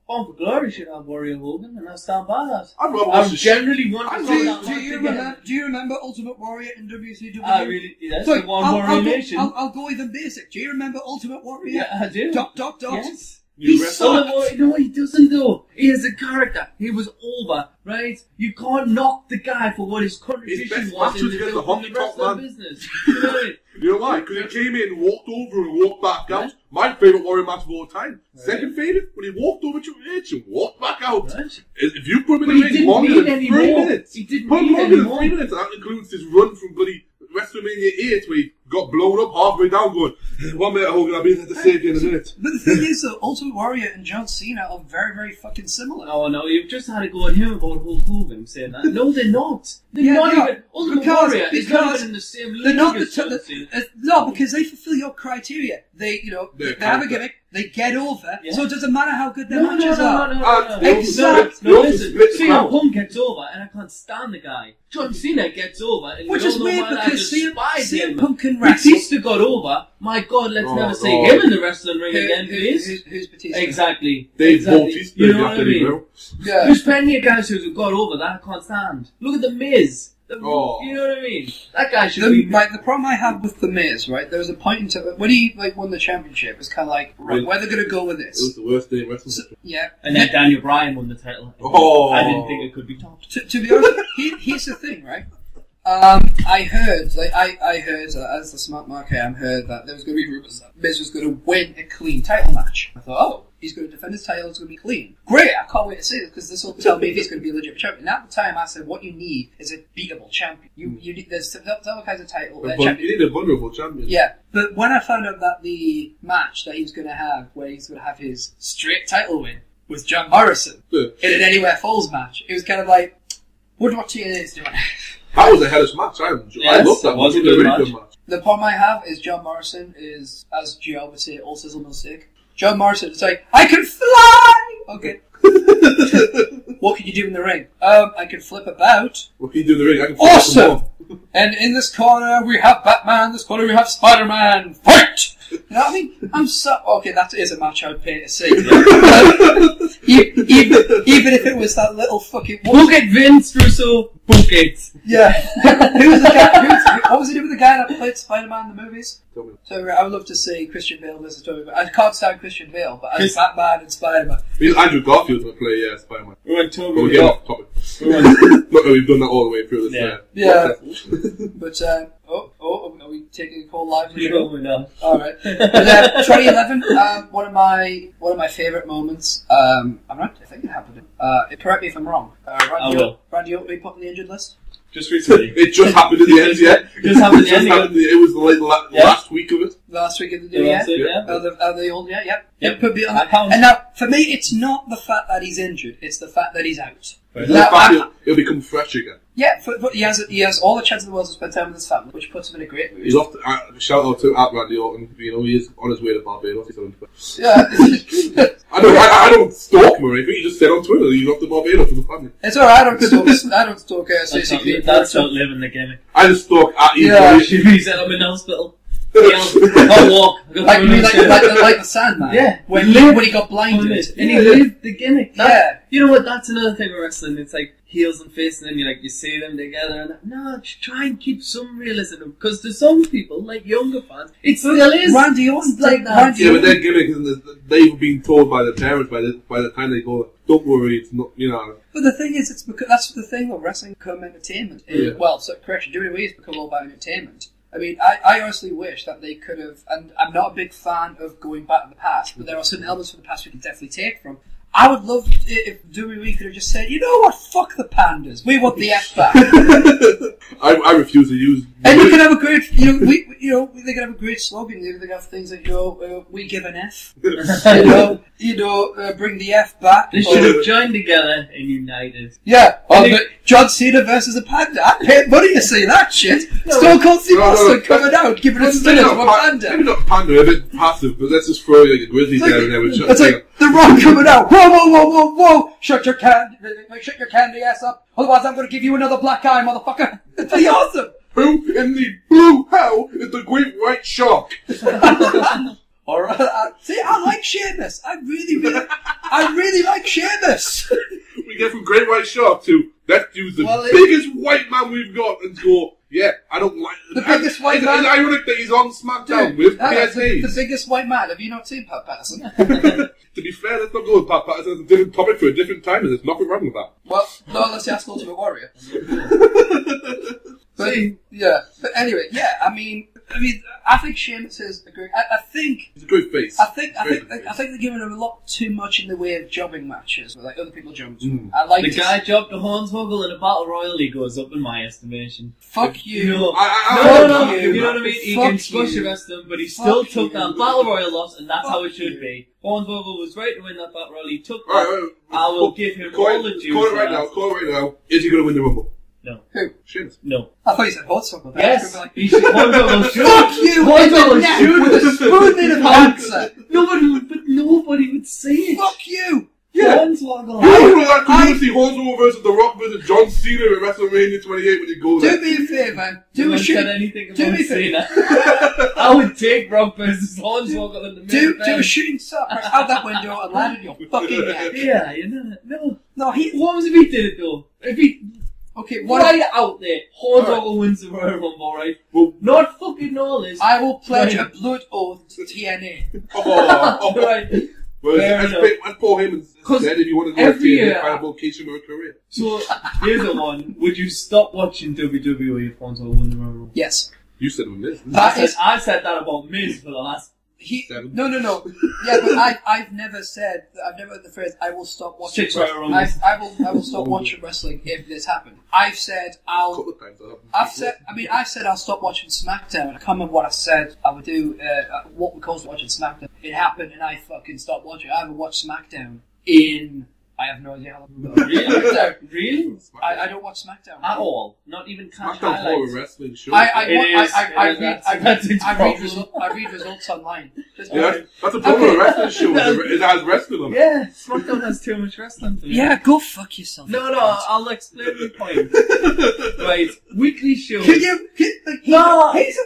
Bomb for Glory should have Warrior Hogan, and I stand by that. I'd rather I watch the generally want to see that match Do you remember Ultimate Warrior in WCW? I really, yes, Sorry, the One Warrior Nation. I'll go even basic. Do you remember Ultimate Warrior? Yeah, I do. Doc. Yes. You He wrestle? sucked. No, he doesn't though. He is a character. He was over, right? You can't knock the guy for what his contribution best was match in was the, against the in the hockey top wrestling man. business. You know what I mean? You know why? Because he came in, walked over and walked back out. My favourite Warrior match of all time. Second favourite, when he walked over to H and walked back out. Right. If you put him But in he the ring didn't longer need than any 3 more. minutes, He didn't put him need longer any than more. 3 minutes, and that includes his run from bloody WrestleMania 8 where he got blown up halfway down going, 1 minute Hogan, I'll be there to save you in a minute. But the thing is, though, Ultimate Warrior and John Cena are very, very fucking similar. No, you've just had to go on him about Hulk Hogan saying that. No, they're not. They're Yeah, not they are. even. Ultimate Because- Warrior is not because even in the same league They're not as John Cena. no, because they fulfill your criteria. They, They're they have a character. gimmick. They get over. Yeah. So it doesn't matter how good their No, matches are. no. Exactly. No, They listen. split the CM crowd. Punk gets over, and I can't stand the guy. John Cena gets over, and Which you is don't know weird why I because despise CM him. Punk can wrestle. Batista got over. My God, let's Oh, never see God. him in the wrestling ring again, please. Who's Batista? Exactly. Dave exactly. Bautista, You know what I mean? well. Yeah. There's plenty of guys who got over that I can't stand. Look at The Miz. Oh. You know what I mean? That guy should be... The problem I have with The Miz, right, there was a point when he won the championship, it was kind of like, right, where are they going to go with this? It was the worst day in wrestling. Yeah. And then Daniel Bryan won the title. Oh. I didn't think it could be topped. To be honest, here's the thing, right? I heard, as the smart mark I am, heard that there was going to be rumours that Miz was going to win a clean title match. I thought, oh, he's going to defend his title, it's going to be clean. Great, I can't wait to see this, because this will tell me if he's going to be a legit champion. And at the time, I said, what you need is a beatable champion. You need, there's other kinds of title. You need a vulnerable champion. Yeah, but when I found out that the match that he was going to have, where he's going to have his straight title win, was John Morrison, in an Anywhere Falls match, it was kind of like, wonder what TNA is doing. That was a hellish match. I loved that. Was a good really match. good match. The problem I have is John Morrison is, as Gio would say, all sizzle no steak. John Morrison is like, I can fly! Okay. What can you do in the ring? I can flip about. What can you do in the ring? I can flip Awesome! And in this corner we have Batman, this corner we have Spider-Man. Fight! You know what I mean? Okay, that is a match I would pay to see. Even if it was that little fucking... Book it, Vince Russo. Book it. Yeah. Who was the guy? What was he doing with the guy that played Spider-Man in the movies? So I would love to see Christian Bale versus Tobey. I can't stand Christian Bale, but as Batman and Spider-Man. Andrew Garfield's going to play Spider-Man. We went Tobey. We'll get off topic. Look, we've done that all the way through this. Yeah. But are we taking a call live? No, we're not. All right. But 2011, one of my favourite moments. I'm not. I think it happened. Correct me if I'm wrong. Randy Orton being put on the injured list. Just recently. It just happened at the end, yeah. Just happened at the end. It was the last week of it. Last week of the new year. Yep. Yep. Could be on that. And now, for me, it's not the fact that he's injured; it's the fact that he's out. He'll become fresh again. Yeah, but he has all the chance in the world to spend time with his family, which puts him in a great mood. He's off. Shout out to Randy Orton. You know, he is on his way to Barbados. He's on Twitter. Yeah. I don't stalk him or anything. He just said on Twitter that he's off to Barbados with the family. It's alright. I don't stalk CCP. That's not living the gimmick. I just stalk at you. Yeah. He said I'm in the hospital. I'll walk. Like the Sandman. Yeah. When he got blinded. And he lived the gimmick. Yeah. You know what? That's another thing with wrestling. It's like heels and faces, and then you see them together. And no, try and keep some realism, because to some people, like younger fans, it still is. Randy Orton's like that. Yeah, but their gimmick isn't. They've been told by their parents by the time they go, don't worry, it's not. You know. But the thing is, it's because that's the thing with wrestling become entertainment. Yeah. Well, so correction, WWE has become all about entertainment. I mean, I honestly wish that they could have, and I'm not a big fan of going back to the past, but there are certain elements from the past we can definitely take from. I would love if WWE could have just said, you know what, fuck the pandas, we want the F back. I refuse to use. And you can have a great, they can have a great slogan. They can have things like, we give an F. Bring the F back. They should have joined together and united. Yeah. John Cena versus a panda. I paid money to see that shit. Stone Cold Steve Austin coming out, giving a stunner to a panda. Maybe not panda, a bit passive, but let's just throw like a grizzly down there. It's like The Rock coming out. Whoa! Shut your candy ass up. Otherwise, I'm going to give you another black eye, motherfucker. It'd be awesome. Who in the blue hell is the great white shark? Alright. See, I like Sheamus. I really like Sheamus. We get from Great White Shark to let's use the biggest white man we've got and go, yeah, I don't like the biggest white man. It's ironic that he's on SmackDown with P.S. Hayes. The biggest white man. Have you not seen Pat Patterson? To be fair, let's not go with Pat Patterson. It's a different topic for a different time, and there's nothing wrong with that. Well, no, let's ask Ultimate Warrior. But anyway, I mean, I think Sheamus is a great. I think he's a good face. I think they're giving him a lot too much in the way of jobbing matches, where like other people jump. I like the guy jobbed to Hornswoggle in a battle royal. He goes up in my estimation. Fuck you. You know what I mean? He can squash the rest of them, but he still took that battle royal loss, and that's how it should be. Hornswoggle was right to win that battle royal. He took that. I will give him all the dues. Call it right now. Is he going to win the Rumble? No. Who? Sheamus. No. I thought you said Hornswoggle. Yes. Hornswoggle should. Fuck you! Hornswoggle should with a spoon in a cancer. Nobody would say it. Fuck you! Yeah. Hornswoggle. Could you see Hornswoggle versus The Rock versus John Cena at WrestleMania 28 when you go there? Do me a favour. Do a Cena. I would take Rock versus Hornswoggle in the main event. Do a shooting star out that window and land in your fucking neck. Yeah, no. No, what was if he did it though? Okay, what right out there. Hogan wins the Royal Rumble, right? Well, Not fucking all this. I will pledge Right. a blood oath to TNA. Right. Well, Fair as enough. Paul Heyman 'Cause said, if you want to go every to year- find a vocation or a career. So, here's the one. Would you stop watching WWE if Hogan won the Royal Rumble? Yes. You said on this. I've said that about Miz for the last... Seven. No. Yeah, but I've never said the phrase I will stop watching 6 Royal Rumbles. I will stop watching wrestling if this happened. I've said A couple of times that happened. I said I'll stop watching SmackDown. I can't remember what I said I would do. What we call watching SmackDown. It happened, and I fucking stopped watching. I haven't watched SmackDown in. I have no idea how long. Really? Really? I don't watch SmackDown At all? Not even catch SmackDown's more highlights? a wrestling show. I read results online. Yeah, that's a problem with a wrestling show. It has wrestling on it. Yeah, SmackDown has too much wrestling for me. Yeah, go fuck yourself. No, I'll explain my point. Right, weekly shows. He's a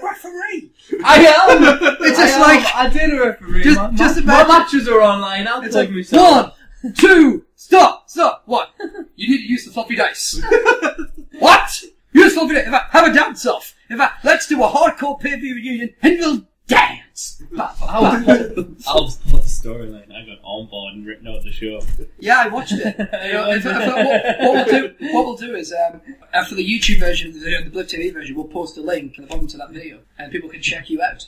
referee. I am! It's just like I did a referee. Just my imagine- matches are online, I'll It's plug like myself. 1, 2, stop. What? You need to use the floppy dice. What? Use floppy dice. Have a dance off. Let's do a hardcore pay-per-view reunion and we'll dance. I'll put the storyline. I got on board and written out the show. Yeah, I watched it. What we'll do is after the YouTube version, the Blip TV version, we'll post a link at the bottom to that video, and people can check you out.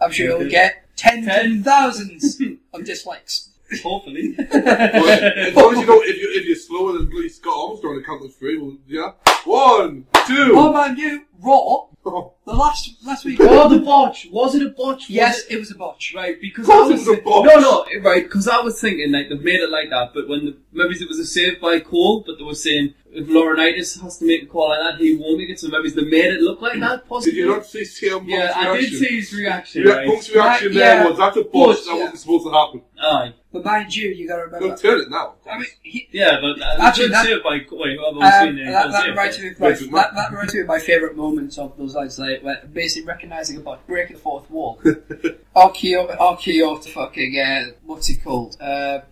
I'm sure you'll get tens and thousands of dislikes. Hopefully. As long as you know, if you're slower than bloody Scott Armstrong on the count of 3, well, yeah. 1, 2. Oh man, you Raw. The last week. Oh, the botch. Was it a botch? Yes, it was a botch. Right, because Of course I was it was a botch. No, right, because I was thinking like they've made it like that, but when maybe it was a save by Cole, but they were saying if Laurinaitis has to make a call like that, he won't make it. So maybe they made it look like that. Possibly. Did you not see CM Punk's Yeah, reaction? I did see his reaction. Yeah, Right. Punk's reaction Yeah. there was, that's a botch, But- that wasn't supposed to happen. Aye. But mind you gotta remember. Don't turn it now. I mean, Yeah, but Actually, good save by Cole. Whoever was seen there. that saved reminds it. me that reminds me of my favourite moments of those lines, like basically recognising a bot, breaking the fourth wall. RKO to fucking what's he called?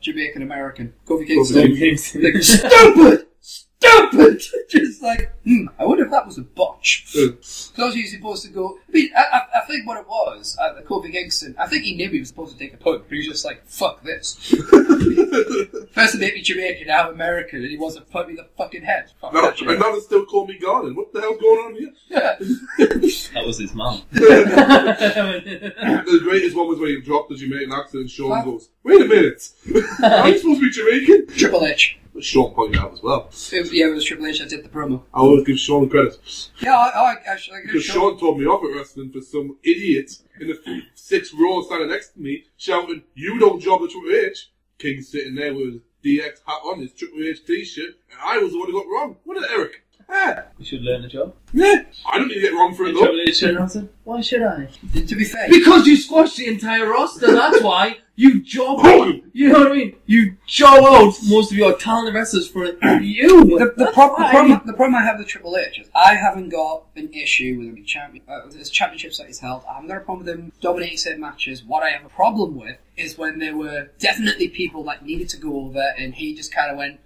Jamaican American. Kofi Kingston. Like, stupid! Just like, I wonder if that was a botch. Because obviously he's supposed to go. I mean, I think what it was, Kofi Kingston, I think he knew he was supposed to take a punt, but he was just like, fuck this. First he made me Jamaican, now American, and he wasn't put me in the fucking head. Fuck No, that shit. and now they still call me Garden. What the hell's going on here? Yeah. That was his mum. The greatest one was where he dropped the Jamaican accent and Sean goes, wait a minute, are you supposed to be Jamaican? Triple H. But Sean pointed out as well. It was Triple H that did the promo. I always give Sean credit. Yeah, I actually Because Sean told me off at wrestling for some idiot in the 6th row standing next to me shouting, you don't job at Triple H. King sitting there with his DX hat on, his Triple H t-shirt, and I was the one who got wrong. What did Erik? You should learn the job. Yeah, I don't need to get wrong for it though. Triple H should have said, why should I? To be fair, Because you squashed the entire roster, that's why. You job Hogan! You know what I mean? You job out most of your talented wrestlers for you. the problem I have with Triple H is I haven't got an issue with him his championships that he's held. I haven't got a problem with him dominating certain matches. What I have a problem with is when there were definitely people that needed to go over and he just kind of went,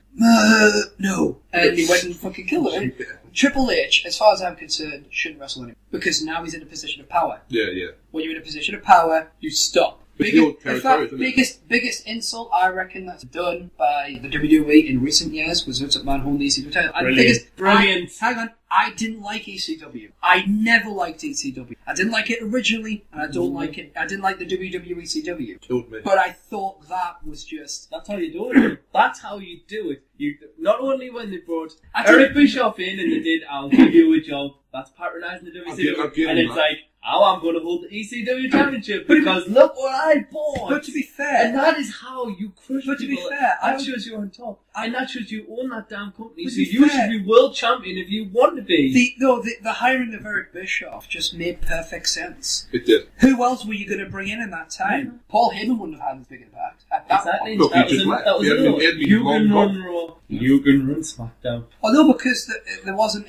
no. And he went and fucking killed it. Triple H, as far as I'm concerned, shouldn't wrestle anymore. Because now he's in a position of power. Yeah. When you're in a position of power, you stop. It's the old territory, isn't it? Biggest insult I reckon that's done by the WWE in recent years was Vince McMahon holding the ECW title. And the thing is, Brilliant. hang on, I didn't like ECW. I never liked ECW. I didn't like it originally, and I don't like it. I didn't like the WWE ECW. Killed me. But I thought that was just. That's how you do it. That's how you do it. You not only when they brought I Eric Bischoff in and they did, I'll give you a job. That's patronising the WCW, I'll give and him it's that. like, oh, I'm going to hold the ECW championship because look what I bought. But to be fair, And that is how you crush But to be people. fair, that shows you're on top. And that shows you own that damn company. But So to be you fair- should be world champion if you want to be. the hiring of Eric Bischoff just made perfect sense. It did. Who else were you going to bring in that time? Paul Heyman wouldn't have had as big an impact. that Exactly. Look, that he just was left. that was He hadn't- it. he hadn't been You long can gone. run Raw. You can run SmackDown. Oh no, because there wasn't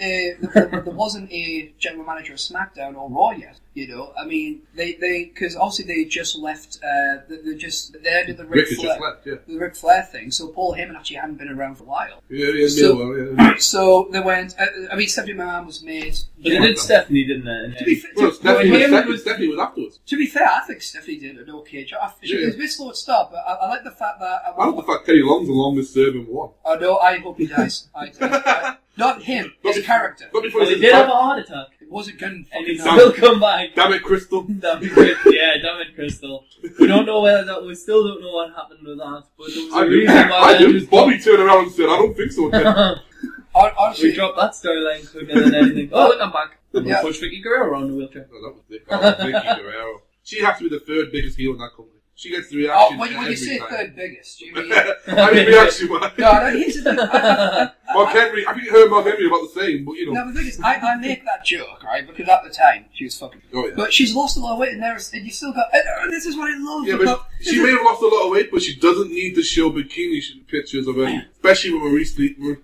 a general manager of SmackDown or Raw yet. You know, I mean, they because obviously they just left. They ended the Ric Rick had Flair, just left, yeah. the Ric Flair thing. So Paul Heyman actually hadn't been around for a while. Yeah, So- yeah. So they went. I mean, Stephanie McMahon was made. But they did Stephanie, didn't they? To be fair, Well, Heyman Stephanie was afterwards. to be fair, I think Stephanie did an okay job. She was a bit slow at start, but I like the fact that. I like the fact Teddy Long's the longest serving one. Oh no, I hope he dies. Not him, Not his before- character. Not before Well, he he did have a heart attack. It wasn't good. And Fucking he hell. still come back. Damn it, Crystal. Damn it, Crystal. We don't know whether that. We still don't know what happened with that. But there was I a do. reason why I that do. was Bobby turned around and said, I don't think so. Ted." Honestly, We dropped that storyline quicker than anything. Oh, look, I'm back. I'm Yeah. gonna push Vicky Guerrero around the wheelchair. No, that was Vicky. That was Vicky Guerrero. She has to be the third biggest heel in that company. She gets the oh, reaction when you every say time. third biggest, do you mean? I mean, reaction, man. No, here's the thing. Mark Henry, I think her and Mark Henry are about the same, but you know. No, the thing is, I make that joke, right? Because at the time, she was fucking. Oh, yeah. But she's lost a lot of weight, and you still got. This is what I love. Yeah, about, but she may have lost a lot of weight, but she doesn't need to show bikini pictures of her. Especially when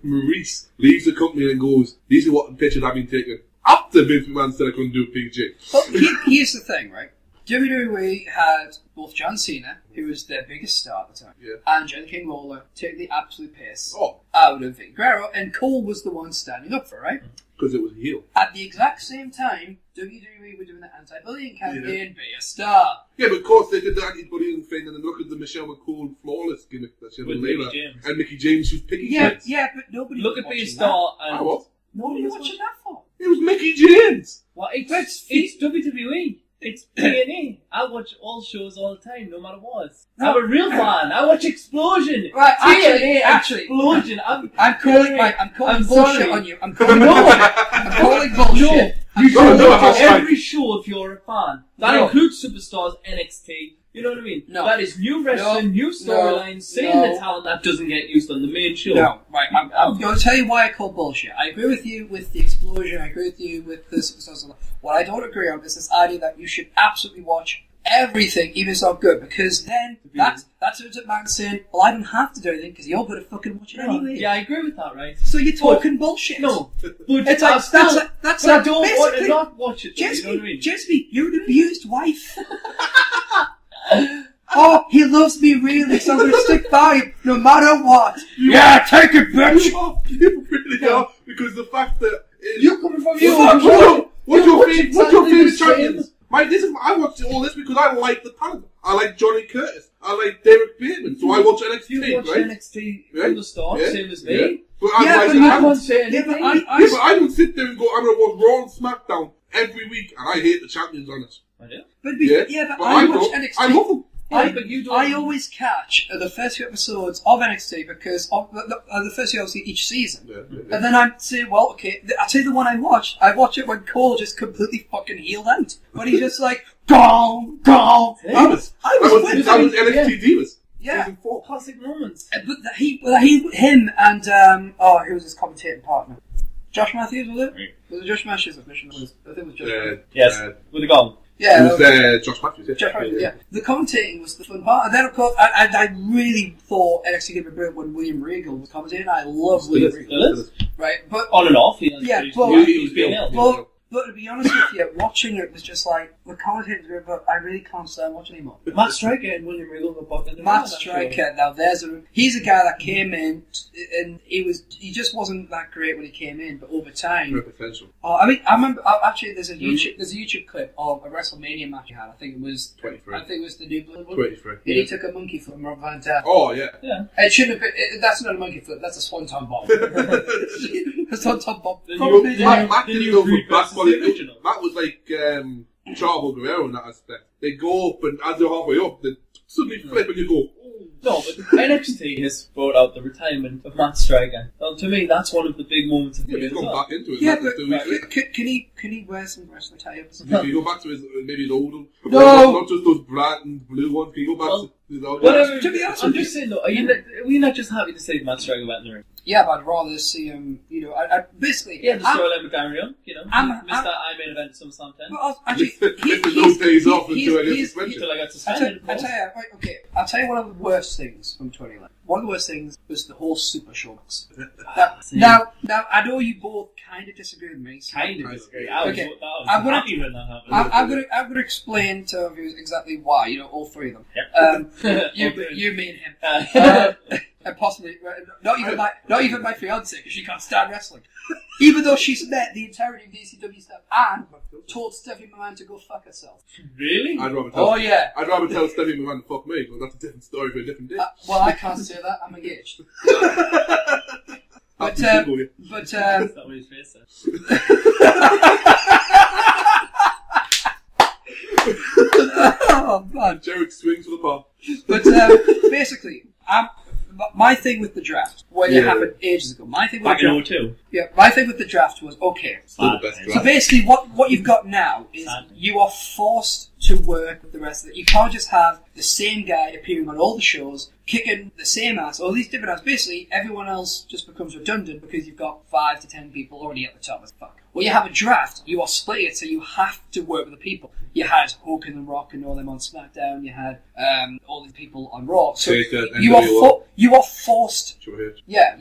Maurice leaves the company and goes, these are what pictures I've been taking. After Vince McMahon said I couldn't do PG. But here's the thing, right? WWE had both John Cena, who was their biggest star at the time, Yeah. and Jerry King Lawler take the absolute piss Oh, out of Vic Guerrero, and Cole was the one standing up for it, right? because it was a heel. At the exact same time, WWE were doing the anti-bullying campaign, be a star. Yeah, but of course they did the anti-bullying thing, and then look at the Michelle McCool flawless gimmick that she had With later. Mickey James. And Mickey James, she was picking Yeah, kids. yeah, but nobody Look was at Be a watching Star I and. was. that. Nobody was watching that for. It was Mickey James. Well, it's WWE. It's TNA. I watch all shows all the time, no matter what. I'm a real fan. I watch Explosion. Right, TNA actually, Explosion. I'm calling I'm bullshit sorry. on you. I'm calling bullshit. You No, should no, watch that's every show if you're a fan. That No. includes Superstars, NXT. You know what I mean? No. That is new wrestling, new storylines, seeing No. the talent that doesn't get used on the main show. No, right. I'm going to tell you why I call bullshit. I agree with you with the explosion. I agree with you with the superstars. What I don't agree on is this idea that you should absolutely watch everything, even if it's not good, because then that's Vince McMahon saying, "Well, I don't have to do anything because you're going to fucking watch it anyway." Yeah, I agree with that, right? So you're talking bullshit. No, but It's I like still, that's but I like don't want to basically. not watch it. Though, you know what I mean? Djismie, you're an abused wife. Oh, he loves me really, so I'm going to stick by him no matter what. Yeah, take it, bitch. You really are, because the fact that You coming from you. you? What's your favorite the same. champions? I watched all this because I like the talent. I like Johnny Curtis. I like Derek Bateman. So I watch NXT, You watch right? NXT Right? from the start, Yeah. same as Yeah. me. But I Yeah, like but the you talent. can't say Yeah, anything. but Yeah, but I don't sit there and go, I'm going to watch Raw and SmackDown every week, and I hate the champions on it. I do. But But I watch don't. NXT. I love them. But you don't. I always catch the first few episodes of NXT because of the first few obviously each season. Yeah. And then I say, well, okay, I'll tell you the one I watched. I watch it when Cole just completely fucking healed out. When he's just like, gone. I was with That was him. NXT Divas. Yeah. Season 4. Classic moments. But him and, who was his commentating partner? Josh Matthews, was it? Right. Was it Josh Matthews? I think it was Josh Matthews. Yes, with a gong. Yeah. It was Josh Matthews, yeah. Jeff Hardy, yeah. The commentating was the fun part, and then of course, I really thought NXT did a brilliant when William Regal was commentating. I love William Regal, Still is. right? But On and off. He has Yeah, he's- but- he's been ill. but to be honest with you, watching it was just like the commentating was great, but I really can't stand watching anymore. Matt Striker and William Regal got back in the Matt Striker, now he's a guy that came in and he just wasn't that great when he came in, but over time. Potential. I remember actually there's a YouTube clip of a WrestleMania match he had. I think it was 23. the New Blood one. 23. And he took a monkey from Rob Van Dam. Oh, yeah. Yeah. It shouldn't have been. That's not a monkey flip. That's a swanton bomb. A swanton bomb. The Probably new- Matt the didn't new go for Creed Black versus Body. the original. Matt was like Chavo Guerrero in that aspect. They go up, and as they're halfway up, they suddenly flip, and you go, ooh. No, but NXT has brought out the retirement of Matt Striker. Well, to me, that's one of the big moments of the Yeah, year he's as gone well. back into it. Yeah, Matt but is 2 weeks later. can he wear some wrestling tie-ups? Can you go back to his maybe his old one? No. Not just those black and blue ones. Can you go back Well, to his old Whatever. To be honest I'm with just saying though, are you not just happy to say Matt Striker went in the ring? Yeah, but I'd rather see him, I basically... Yeah, the storyline would carry on, Mr. I main event SummerSlam 10. Well, actually, those days off until I get suspended. Until I got suspended. I'll tell you one of the worst things from 2011. One of the worst things was the whole Super Show. Now, I know you both kind of disagree with me. Kind of disagree. I was happy when that happened. I'm gonna explain to our viewers exactly why. All three of them. Yep. You, me, and him. And possibly not even my fiance, because she can't stand wrestling. Even though she's met the entirety of DCW stuff and told Stephanie McMahon to go fuck herself. Really? I'd rather tell Stephanie McMahon to fuck me, but that's a different story for a different day. Well, I can't say that. I'm engaged. But That's not what his face says. Oh man, Jarek swings for the pop. But basically, my thing with the draft, when it happened ages ago, my thing with the draft was okay. Still the best draft. So basically, what you've got now is you are forced to work with the rest of it. You can't just have the same guy appearing on all the shows, kicking the same ass, all these different ass. Basically, everyone else just becomes redundant because you've got 5 to 10 people already at the top as fuck. Well, you have a draft, you are splitting it, so you have to work with the people. You had Hogan and Rock and all them on SmackDown. You had all these people on Raw. So you are forced. Yeah,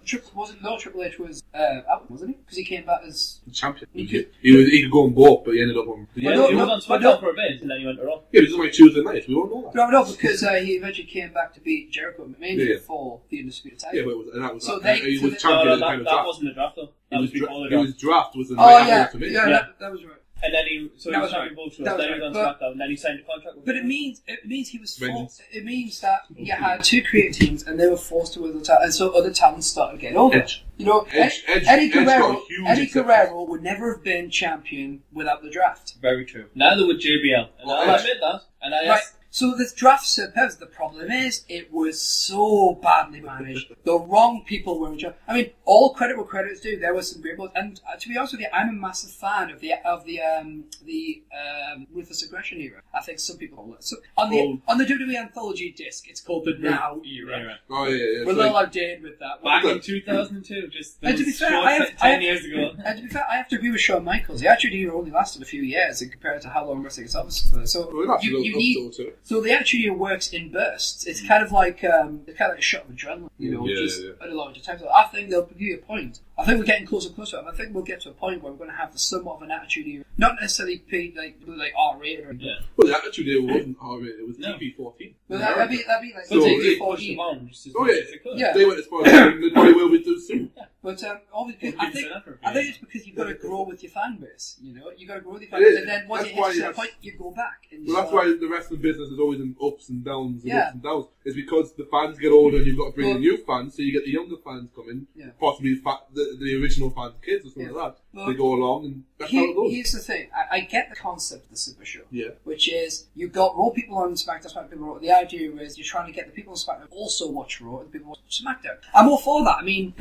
Triple H was out, wasn't he? Because he came back as champion. He could go on both, but he ended up on. He was on SmackDown for a bit, and then he went to Raw. Yeah, but it was like Tuesday night. We all know that. No, because he eventually came back to beat Jericho McMahon for the Undisputed title. Yeah, but that was so he was champion. That wasn't a draft though. That was before the draft. His draft was the night after to me. Yeah, that was right. And then he was champion both shows. Then he was on SmackDown. And then he signed a contract with. But it means he was forced. It means that you had 2 creative teams, and they were forced to win the title, and so other talents started getting over. Eddie Guerrero would never have been champion without the draft. Very true. Neither would JBL, and I'll admit that. And So this draft serves. The problem is it was so badly managed. The wrong people were in charge. I mean, all credit where credit's due. There were some great ones, and to be honest with you, I'm a massive fan of the Ruthless Aggression era. I think some people call it. So on the WWE Anthology disc, it's called the Now era. Oh yeah. We're a little outdated with that. Back in 2002, and to be fair, 10 years ago. And to be fair, I have to agree with Shawn Michaels. The Attitude Era only lasted a few years compared to how long wrestling is obviously. So you need. So the Attitude Era works in bursts. It's kind of like a shot of adrenaline, at a larger time. So I think they'll give you a point. I think we're getting closer and closer. I think we'll get to a point where we're going to have somewhat of an Attitude Era, not necessarily like R-rated or anything. Yeah. Well, the Attitude Era wasn't R-rated. It was TV-14. Well, that'd be like TV-14. Yeah. They went as far as they probably will with those soon. But obviously, I think it's because you've got to grow with your fan base. You've got to grow with your fan base, and then once you hit a certain point, you go back. Well, that's why the wrestling business is always in ups and downs and ups and downs. It's because the fans get older and you've got to bring in new fans, so you get the younger fans coming, possibly the original fans, kids or something like that. Well, they go along, and that's how it goes. Here's the thing: I get the concept of the Super Show, which is you've got Raw people on SmackDown, people on Raw. The idea is you're trying to get the people on SmackDown also watch Raw, and the people watch SmackDown. I'm all for that. I mean,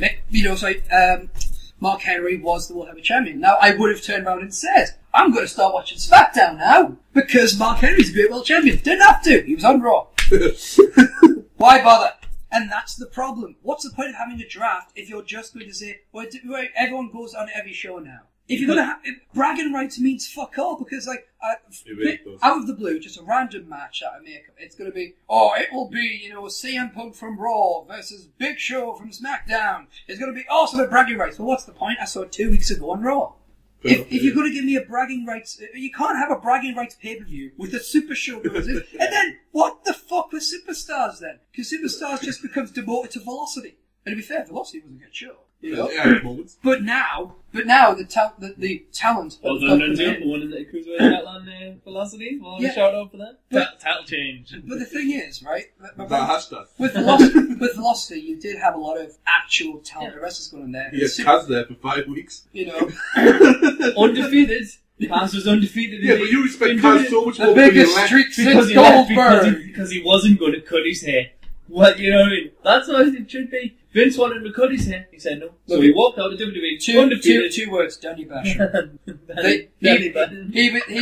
Mark Henry was the World Heavyweight Champion. Now, I would have turned around and said, I'm going to start watching SmackDown now, because Mark Henry's a great World Champion. Didn't have to. He was on Raw. Why bother? And that's the problem. What's the point of having a draft if you're just going to say, well, everyone goes on every show now? If you're going to have... bragging rights means fuck all, because, out of the blue, just a random match that I make up, it's going to be, it will be, CM Punk from Raw versus Big Show from SmackDown. It's going to be awesome at bragging rights. Well, what's the point? I saw it 2 weeks ago on Raw. If you're going to give me a bragging rights... You can't have a bragging rights pay-per-view with a Super Show goes in. And then, what the fuck with Superstars then? Because Superstars just becomes devoted to Velocity. And to be fair, Velocity was a good show. But now the talent. Well done, the one in the Cruiserweight title on Velocity. Well, shout out for that. Title change. But the thing is, right? With Velocity, you did have a lot of actual talented wrestlers going in there. Yeah, Taz there for 5 weeks. Undefeated. Kaz was undefeated. Yeah, but you respect Kaz so much more. The biggest streak since Goldberg. Because he wasn't going to cut his hair. What, you know what I mean? That's what it should be. Vince wanted to cut his hair. He said no. So he walked out of WWE. Two words, Danny Basher. He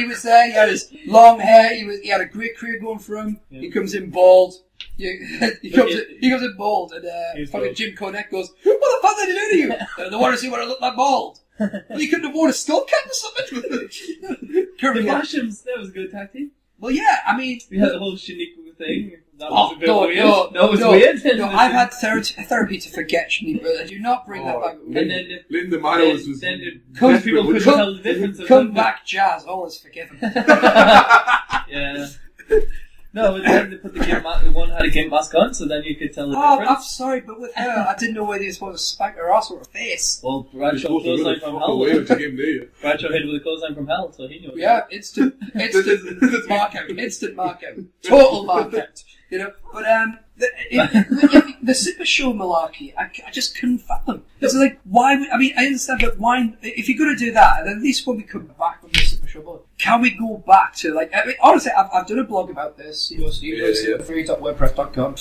was there, he had his long hair, he had a great career going for him. Yeah. He comes in bald. He comes in bald, and fucking Jim Cornette goes, "What the fuck did they do to you?" They want to see what I look like bald. Well, you couldn't have worn a skull cap or something. The Bashams, that was a good tag team. Well, yeah, I mean... We had the whole Shaniqua thing. That was a bit weird. No, it was weird. No, I've had therapy to forget Shaniqua. I do not bring that back. And then Linda Miles was... people couldn't tell the difference. Come back, Jazz. Always forgiven. Yeah. No, but then they put the gimp mask, one had a gimp mask on, so then you could tell the difference. I'm sorry, but with her, I didn't know whether you were supposed to spank her ass or her face. Well, Bradshaw clothesline from hell. Bradshaw hit with a clothesline from hell, so he knew it. Yeah, instant mark out. Instant mark out. Total mark out. You know, but the Super Show malarkey, I just couldn't fathom. It's like, why? I mean, I understand, but why? If you're going to do that, then at least when we come back from the Super Show, can we go back to like? I mean, honestly, I've done a blog about this. You know, Steve.free.wordpress.com.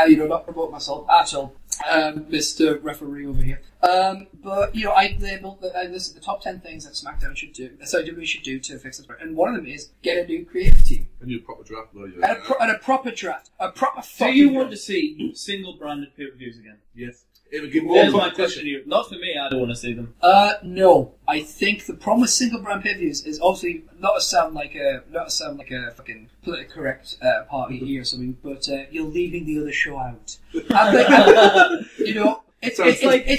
You know, not promote myself at all. Mr. Referee over here. But you know, I labelled this is the top 10 things that SmackDown should do. WWE should do to fix this. And one of them is get a new creative team. A new proper draft, though. Yeah. And a proper draft. A proper. So you want to see single branded pay-per-views again? Yes. It would give more competition. My question to you. Not for me. I don't want to see them. No. I think the problem with single brand pay-per-views is obviously not to sound like a fucking politically correct party here or something, but you're leaving the other show out. You know, it's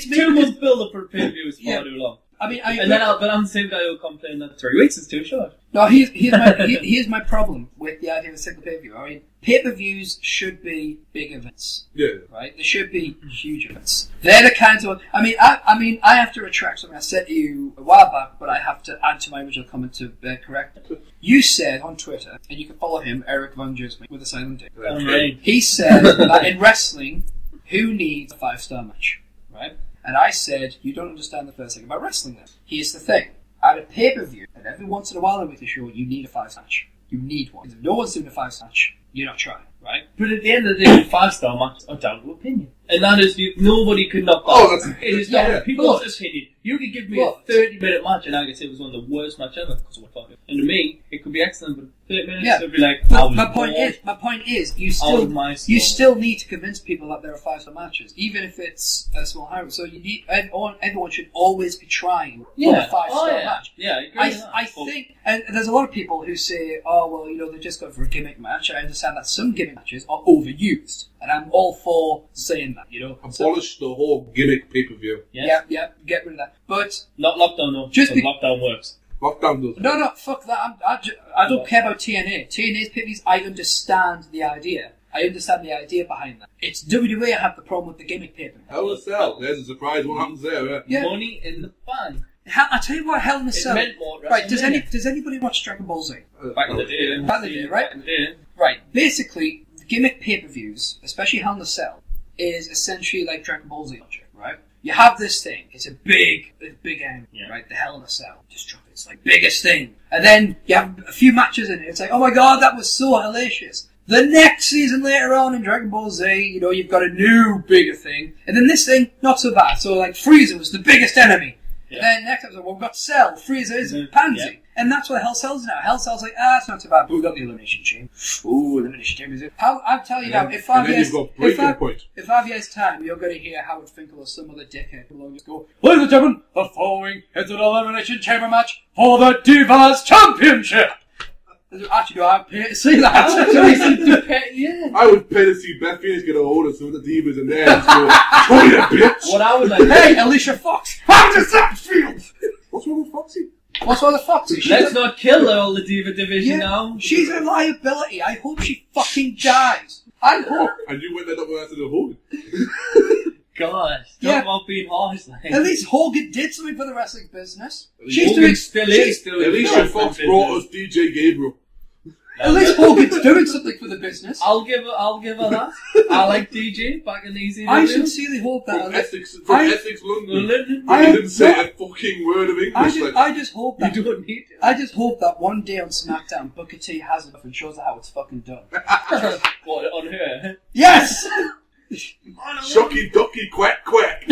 2 months build up for pay-per-view is far too long. I mean, but I'm the same guy who'll complain that 3 weeks is too short. No, here's my problem with the idea of a single pay-per-view. I mean, pay-per-views should be big events. Yeah. Right? They should be huge events. They're the kinds of... I mean, I have to retract something I said to you a while back, but I have to add to my original comment to correct it. You said on Twitter, and you can follow him, Erik von Djismie, with a silent D. Okay. He said that in wrestling, who needs a 5-star match? Right? And I said, you don't understand the first thing about wrestling then. Here's the thing. At a pay-per-view, and every once in a while on with the show, you need a 5-star match. You need one. If no one's doing a 5-star match, you're not trying, right? But at the end of the day, 5-star matches are down to opinion. And that is, nobody could knock that. Oh, that's... It is down to people's opinion. You could give me a 30-minute match and I could say it was one of the worst matches ever, because of what fuck it. And to me, it could be excellent, but 30 minutes, it'd be like, my point is, you still need to convince people that there are 5-star matches, even if it's a small hierarchy. So you need, everyone should always be trying for a 5-star match. Yeah, I agree. I think, and there's a lot of people who say, oh, well, you know, they just go for a gimmick match. I understand that some gimmick matches are overused, and I'm all for saying that, you know. Abolish the whole gimmick pay-per-view. Yeah, get rid of that. But not Lockdown, though. Lockdown works. Lockdown does. No, fuck that. I don't care about TNA. TNA's pay-per-views, I understand the idea. I understand the idea behind that. It's WWE I have the problem with the gimmick pay-per-view. Hell in a Cell. There's a surprise. What happens there? Yeah. Money in the bank. I tell you what, Hell in a Cell. Meant more. Right? Does anybody watch Dragon Ball Z? Back in the day. Back in the day, right? Back in the day. Right. Basically, gimmick pay-per-views, especially Hell in a Cell, is essentially like Dragon Ball Z logic, right? You have this thing. It's a big end, right? The Hell in a Cell. Just drop it. It's like biggest thing. And then you have a few matches in it. It's like, oh my god, that was so hellacious. The next season later on in Dragon Ball Z, you know, you've got a new bigger thing. And then this thing, not so bad. So like Frieza was the biggest enemy. Yeah. And then next episode, we've got Cell. Frieza is a pansy. Yeah. And that's what Hell Cell's now. Hell Cell's like, it's not too bad. But we've got the Elimination Chamber. Ooh, Elimination Chamber is it. I'll tell you now, in 5 years' time, you're going to hear Howard Finkel or some other dickhead come along and go, ladies and gentlemen, the following is an Elimination Chamber match for the Divas Championship. Actually, do I pay to see that? I would pay to see Beth Phoenix get a hold of some of the divas in there and go, "Oh, you bitch!" What I would like, hey, Alicia Fox, how does that feel? What's wrong with Foxy? What's wrong with Foxy? Let's not kill all the diva division now. She's a liability. I hope she fucking dies. I hope. And you went there up after the Hogan. Gosh, talk about being harsh. At least Hogan did something for the wrestling business. Alicia Fox brought us DJ Gabriel. At least Hogan's doing something for the business. I'll give her that. I like DJ back in the easy. I sincerely hope that from Essex, London. I didn't say a fucking word of English. I just hope that you don't need to. I just hope that one day on SmackDown, Booker T has enough and shows her how it's fucking done. What, on her? Yes. Shucky ducky quack quack.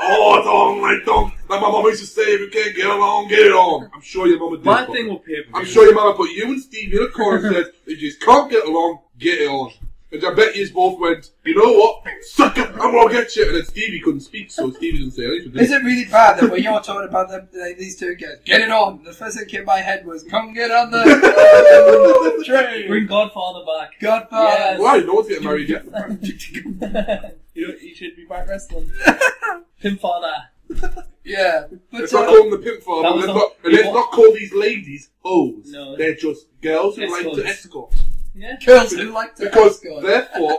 Oh, dong, like dong. Like my mama used to say, if you can't get along, get it on. I'm sure your mama did. My thing will pay for I'm sure your mama put you and Steve in a corner and said, if you just can't get along, get it on. And I bet you both went, you know what? Suck it, I'm gonna get you. And then Stevie couldn't speak, so Stevie didn't say anything. Is it really bad that when you're talking about them, like, these two guys, get it on? The first thing that came in my head was, come get on the train. Bring Godfather back. Godfather. Yes. Why? No one's getting married yet. You should be back wrestling. Pimp Father. Yeah. But, Let's not call them the pimp father. That was Let's not call these ladies hoes. No. They're just girls who like to escort. Yeah. girls who like to Because escort. therefore,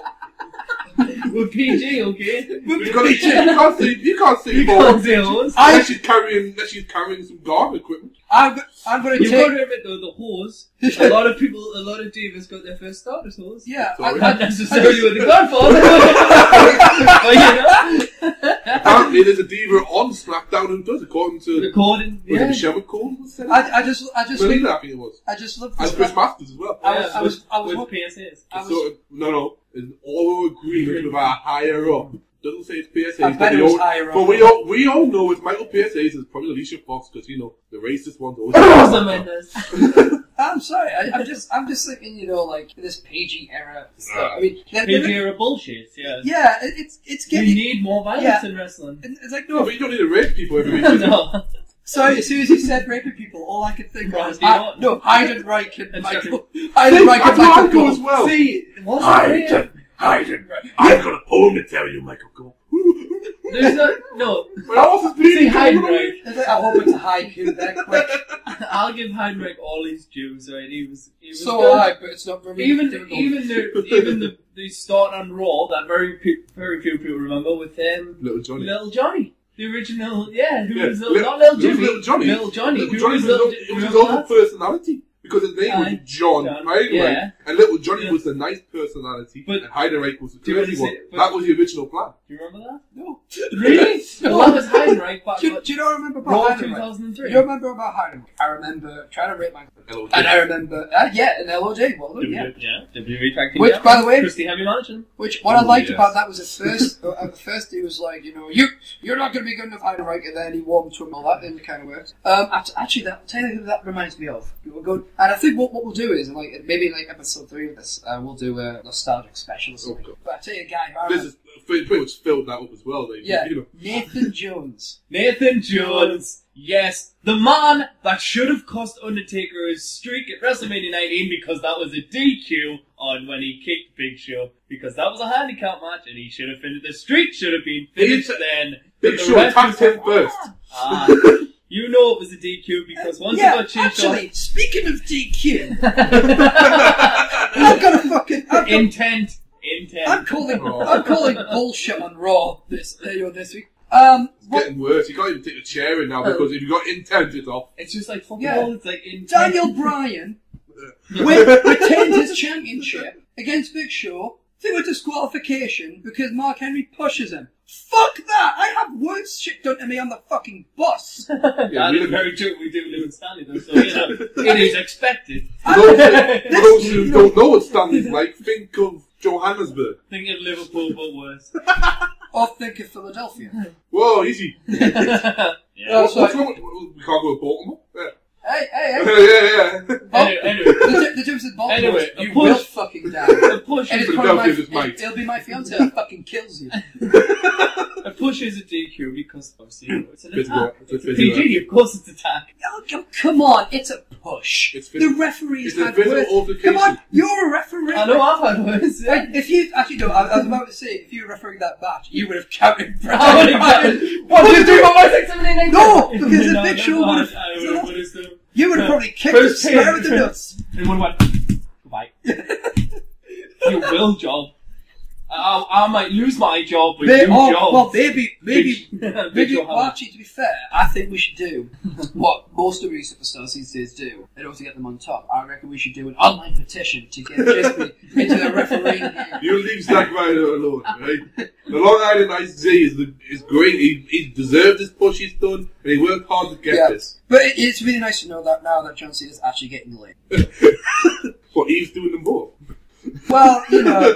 We're PG, okay? because you can't say You more. can't say hoes. Unless she's carrying some garden equipment. I'm going to You've got take... to admit though, the hose. A lot of divas got their first start as hoes. Yeah. Sorry. Not necessarily with the Godfather. But you know. Apparently, there's a diva on SmackDown who does, according to Recording. was Yeah. it Michelle McCool? I just Melina, I think it was. I just love And this. Chris Masters as well. I was with hoping- PSAs. I was- So, no, in all agreement with our higher up. Doesn't say it's PSAs, I bet it was higher up. but we all know it's Michael PSAs is probably Alicia Fox because you know the racist ones always. Rosa Mendes. I'm sorry. I'm just thinking, you know, like this PG era stuff. I mean, PG era bullshit, yeah. yeah, it's You getting. need more violence Yeah. in wrestling. It's like No, no. but you don't need to rape people every week. No. Sorry, as soon as you said raping people, all I could think Right, was you know what? no, Heidenreich and And Michael. See, Heidenreich and that's what I Michael do as Cole. well. See, what's Heidenreich. I've got a poem to tell you, Michael Cole. There's no. My horse is See, bleeding. Heidenreich. I hope it's a haiku there quick. I'll give Heinrich all his dues, right? He was So good. high, but it's not very difficult. Even the start on Raw that very few people remember with Little Johnny. The original, yeah, who Yeah, was Li- not Little who was Jimmy, Little Johnny? Little Johnny, Little who Johnny was was Little, it was his remember own that? personality. Because his name was Aye. John John, Heidenreich, yeah. and Little Johnny Yeah. was the nice personality, But- and Heidenreich was the Do you wanna crazy say- one. but- That was the original plan. Do you remember that? No. Really? Well, that was Heinrich, but Do you not remember about Raw Heidenreich? 2003. You remember about Heidenreich? I remember trying to rape my... LOJ. And I remember... yeah, an LOJ. Well, yeah. WWE Tag Team Which, Champion, by the way- Christy Heavy Mansion. Which, what I liked yes. about that was at first he was like, you know, you're not going to be good enough Heidenreich, and then he warmed to him all that, and it kind of worked. Actually, I'll tell you who that reminds me of. We'll go, and I think what we'll do is, like, maybe like episode 3 of this, we'll do a nostalgic special or something. Okay. But I tell you a guy who I This remember, is pretty much filled that up as well. They, yeah, you know. Nathan Jones. Nathan Jones. Yes, the man that should have cost Undertaker his streak at WrestleMania 19 because that was a DQ on when he kicked Big Show because that was a handicap match and he should have finished. The streak should have been finished then. Big But the Show ref attacked was him first. you know it was a DQ because once Yeah, it got changed actually, speaking of DQ, I've got a fucking... intent. I'm calling bullshit on Raw this week. It's What, getting worse. You can't even take a chair in now because if you got intent, it's off. It's just like football. Yeah. It's like intent. Daniel Bryan retained his championship against Big Show through a disqualification because Mark Henry pushes him. Fuck that! I have worse shit done to me on the fucking bus. That is very true. We do live in Stanley though, so you know it is expected. For those who don't know what Stanley's like, think of Johannesburg. Think of Liverpool, but worse. Or think of Philadelphia. Whoa, easy. Yeah. Oh, sorry. What's wrong with, we can't go to Baltimore? Yeah. Hey. Anyway, The difference is Baltimore. Anyway, You a will push- fucking die. a push And is it's a, probably Philadelphia just might. it'll be my fiance that fucking kills you. a push is a DQ because obviously it's an Physical- attack. it's a It's a physical PG, of course it's attack. Oh, come on, it's a push. It's The phys- referees it's a had physical words. altercation. Come on, you're a referee. I know I've had worse. Yeah. Right, if you actually no, I was about to say if you were refereeing that match, you would have counted. I would have What did you do about my 6, 7, 8, 9? No, because the Big Show would have. I would have still. You would have probably kicked the First square with the nuts. And one went, goodbye. You will, job. I might lose my job, but you job. Well, maybe, Big well, Show actually, to be fair, I think we should do what most of these superstars these days do in order to get them on top. I reckon we should do an online petition to get Djismie into the refereeing. You leave Zack Ryder alone, right? The Long Island Ice J is great. He deserved this push he's done, and he worked hard to get this. But it's really nice to know that now that John Cena's actually getting laid. But he's doing them both. Well, you know,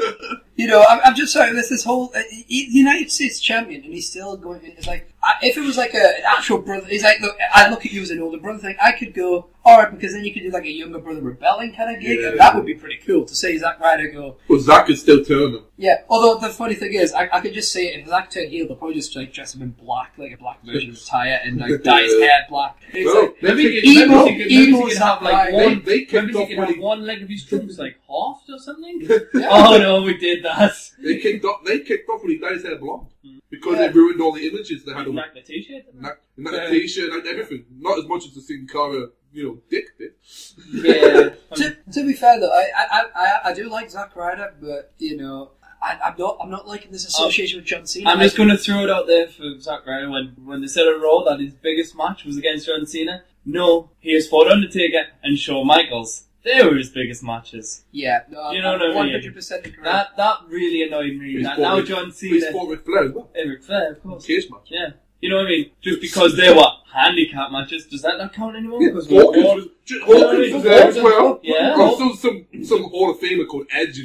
You know, I'm just sorry. There's this whole United States champion, and he's still going. It's like if it was like an actual brother, he's like, look, I look at you as an older brother thing. I could go, all right, because then you could do like a younger brother rebelling kind of gig, and that would be pretty cool to say Zack Ryder go. Well, Zack could still turn him. Yeah. Although the funny thing is, I could just say if Zack turned heel, they'll probably just like dress him in black, like a black version of his attire, and like dye his hair black. It's Well, like Maybe emo he could have like one. They kicked Maybe he off could when have he, one leg of his trunks like halved or something. Yeah. Oh no, we did that. they kicked off when he dyed his hair blonde because they ruined all the images they had of Like the t-shirt. the t-shirt and everything. Not as much as the Sin Cara, dick did. Yeah. to be fair though, I do like Zack Ryder, but I'm not liking this association with John Cena. I'm just going to throw it out there for Zack Ryder. When they said on Raw that his biggest match was against John Cena, no, he has fought Undertaker and Shawn Michaels. They were his biggest matches. Yeah, no, You know what I mean? 100% agree. That really annoyed me. Now John He's Cena, fought with Flair as well. Eric Flair, of course. Cage match. Yeah. You know what I mean? Just because they were handicap matches, does that not count anymore? Because Hawkins was there as well. Yeah. Also, some Hall of Famer called Edge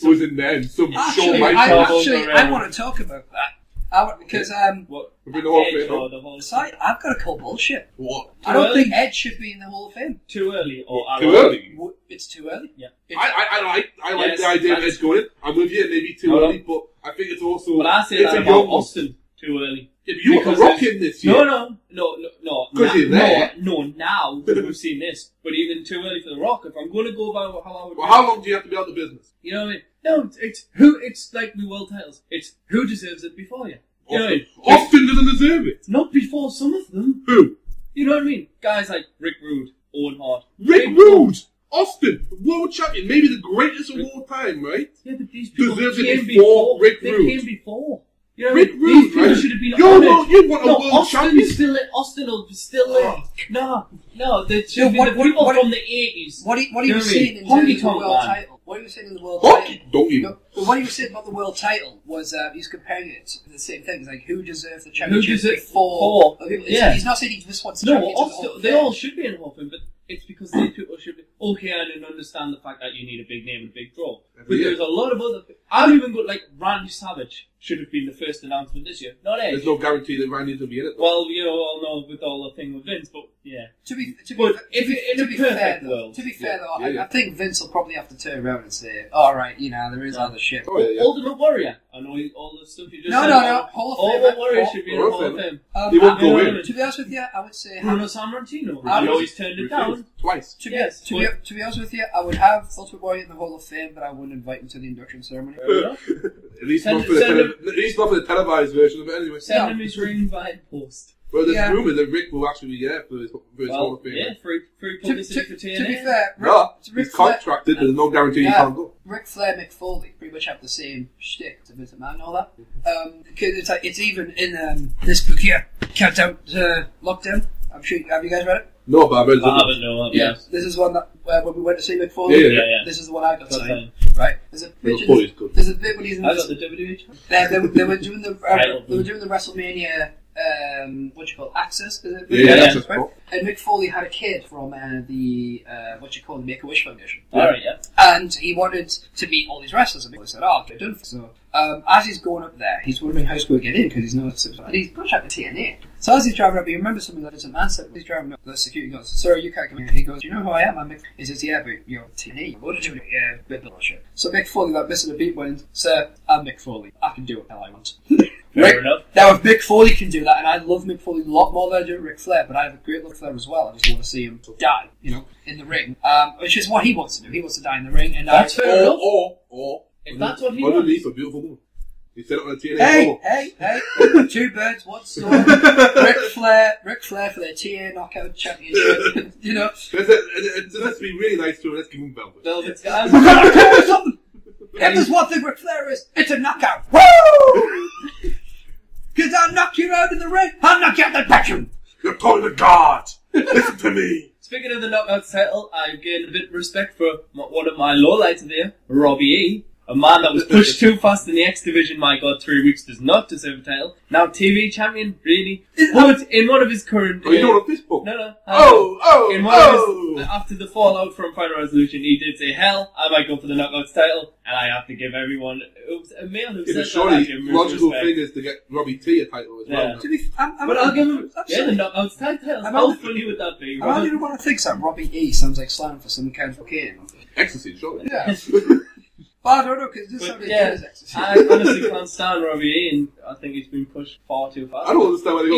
was in there, and some Shawn Michaels. I want to talk about that. Because What? Within the Hall of Edge Fame. or the Hall of sorry, I've got to call bullshit. What? I don't early? think Edge should be in the Hall of Fame. Too early or Too early? It's too early. Yeah. I like Yes, the idea of that's- Edge going in. I'm with you, maybe too Hold early, but I think it's also. But I say it's that a about young one. Austin. Too early. Yeah, but you want Because The Rock there's- in this year. No. Because you're there. No, now we've seen this. But even too early for The Rock. If I'm going to go by how I would. Well, how long do you have to be out of the business? You know what I mean? No, it's who. It's like the world titles. It's who deserves it before you. You know what I mean? Austin doesn't deserve it. Not before some of them. Who? You know what I mean? Guys like Rick Rude, Owen Hart. Rick Rude! Austin, world champion, maybe the greatest of all time, right? Yeah, but these people Deserves it came before Rick They Rude. came before. You know, Rick these Rude, people right? should have been You want a no, world Austin's champion? still it. Austin will be still it. No, they should So be what- the people what- from the 80s. What are You know you what I saying mean? in terms Honky of the tonk world man. title? What are you saying in the world Hockey, title? don't you? No, but what you said about the world title was he's comparing it to the same things, like who deserves the Who championship deserves before. Yeah. He's not saying he just wants the No, championship. Austin, they all should be in Hall of Fame, but it's because these people should be. Okay, I didn't understand the fact that you need a big name and a big draw. But Yeah. there's a lot of other. I'd even go like Randy Savage should have been the first announcement this year, not Edge. There's no guarantee that Randy's will be in it. Well, all know with all the thing with Vince, but yeah. To be But if in a fair, perfect though, world, to be fair though, Yeah. I think Vince will probably have to turn around and say, "All right, there is other shit." Oh, yeah. Ultimate Warrior. I know all the stuff you just No, said. no, no. Hall of Ultimate Fame. Warrior should be in Hall Hall of of Fame. He won't go Yeah, in. To be honest with you, I would say Bruno Sammartino. I You know would- he's turned it down. Twice. To Yes, be honest with you, I would have Ultimate Warrior in the Hall of Fame, but I wouldn't invite him to the induction ceremony. Fair enough. At least Send- not for the send him- at least not for the televised version of it anyway. Send him his ring by post. Well, there's Yeah. rumours that Rick will actually be there for his Hall of Fame. Yeah, free To publicity for be TNA. fair, No, Ric he's Flair, contracted, there's no guarantee he Yeah. can't go. Ric Flair, Mick Foley pretty much have the same shtick to Vince McMahon and all that. Because it's even in this book here, Countdown to Lockdown. I'm sure. Have you guys read it? No, but I read I haven't known. Yes. This is one that when we went to see Mick Foley. Yeah. This is the one I got That's signed. fine. Right. There's a Mick bit. Foley's good. There's a bit when he's in I this, got the WH. they were doing the Title. they were doing the WrestleMania Access, is it? Yeah, Yeah. Access Right? Pop. And Mick Foley had a kid from the Make-A-Wish Foundation. Alright, yeah. And he wanted to meet all these wrestlers, and Mick said, "Oh, get done." So as he's going up there, he's wondering how he's going to get in because he's not. And he's going to check the TNA. So as he's driving up, he remembers something that Vincent McMahon said. He's driving up, the security goes, "Sir, you can't come in." He goes, "Do you know who I am? I'm Mick." He says, "Yeah, but you're TNA. What did you do?" "Yeah, bit of bullshit." So Mick Foley, like missing a beat, went, "Sir, I'm Mick Foley. I can do what the hell I want." Fair enough. Now, if Mick Foley can do that, and I love Mick Foley a lot more than I do Ric Flair, but I have a great love for Flair as well. I just want to see him die, in the ring, which is what he wants to do. He wants to die in the ring, and That's fair enough. Or If that's what he underneath wants. a beautiful woman. He said it on the TNA. Hey! Two birds, one stone. Ric Flair for their TNA Knockout Championship. Let's be really nice to him. Let's give him velvet. Velvet guys. I'll tell you something. If there's one thing Ric Flair is, it's a knockout. Woo! Because I'll knock you out in the ring. I'll knock you out the bedroom. You're calling a god. Listen to me. Speaking of the knockout title, I've gained a bit of respect for one of my lowlights of the year, Robbie E. A man that was pushed too fast in the X Division, my God, 3 weeks does not deserve a title. Now TV champion, really? But in one of his current... Oh, you know on Facebook? No. In one of his, after the fallout from Final Resolution, he did say, hell, I might go for the Knockouts title, and I have to give everyone... It was a male who said that. Surely, the logical thing is to get Robbie T a title as well. But I'll give him... Yeah, the Knockouts title. How funny would that be? I don't even want to think that Robbie E sounds like slang for some kind of cocaine. Ecstasy, surely. Yeah. But I don't know, because this sounds like ecstasy. I honestly can't stand Robbie E, and I think he's been pushed far too far. I don't understand why they got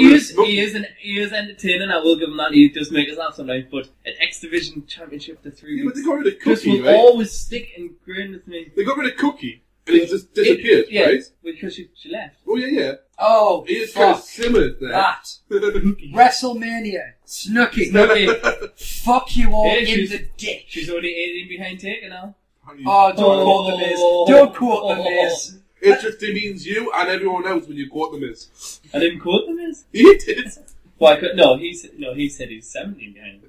he is entertaining, I will give him that. He does make us laugh sometimes, but an X Division Championship to 3 weeks. But they got rid of Chris Cookie, will right? always stick and grin with me. They got rid of Cookie, and he just disappeared, right? Because she left. Oh, yeah. Oh, he just kind of simmered there. That. WrestleMania. Snooky. Fuck you all in the dick. She's already 18 behind Taker now. Oh, don't quote the Miz. Don't quote the Miz. It just means you and everyone else when you quote the Miz. I didn't quote the Miz. You did. Well, he said he's 17 behind.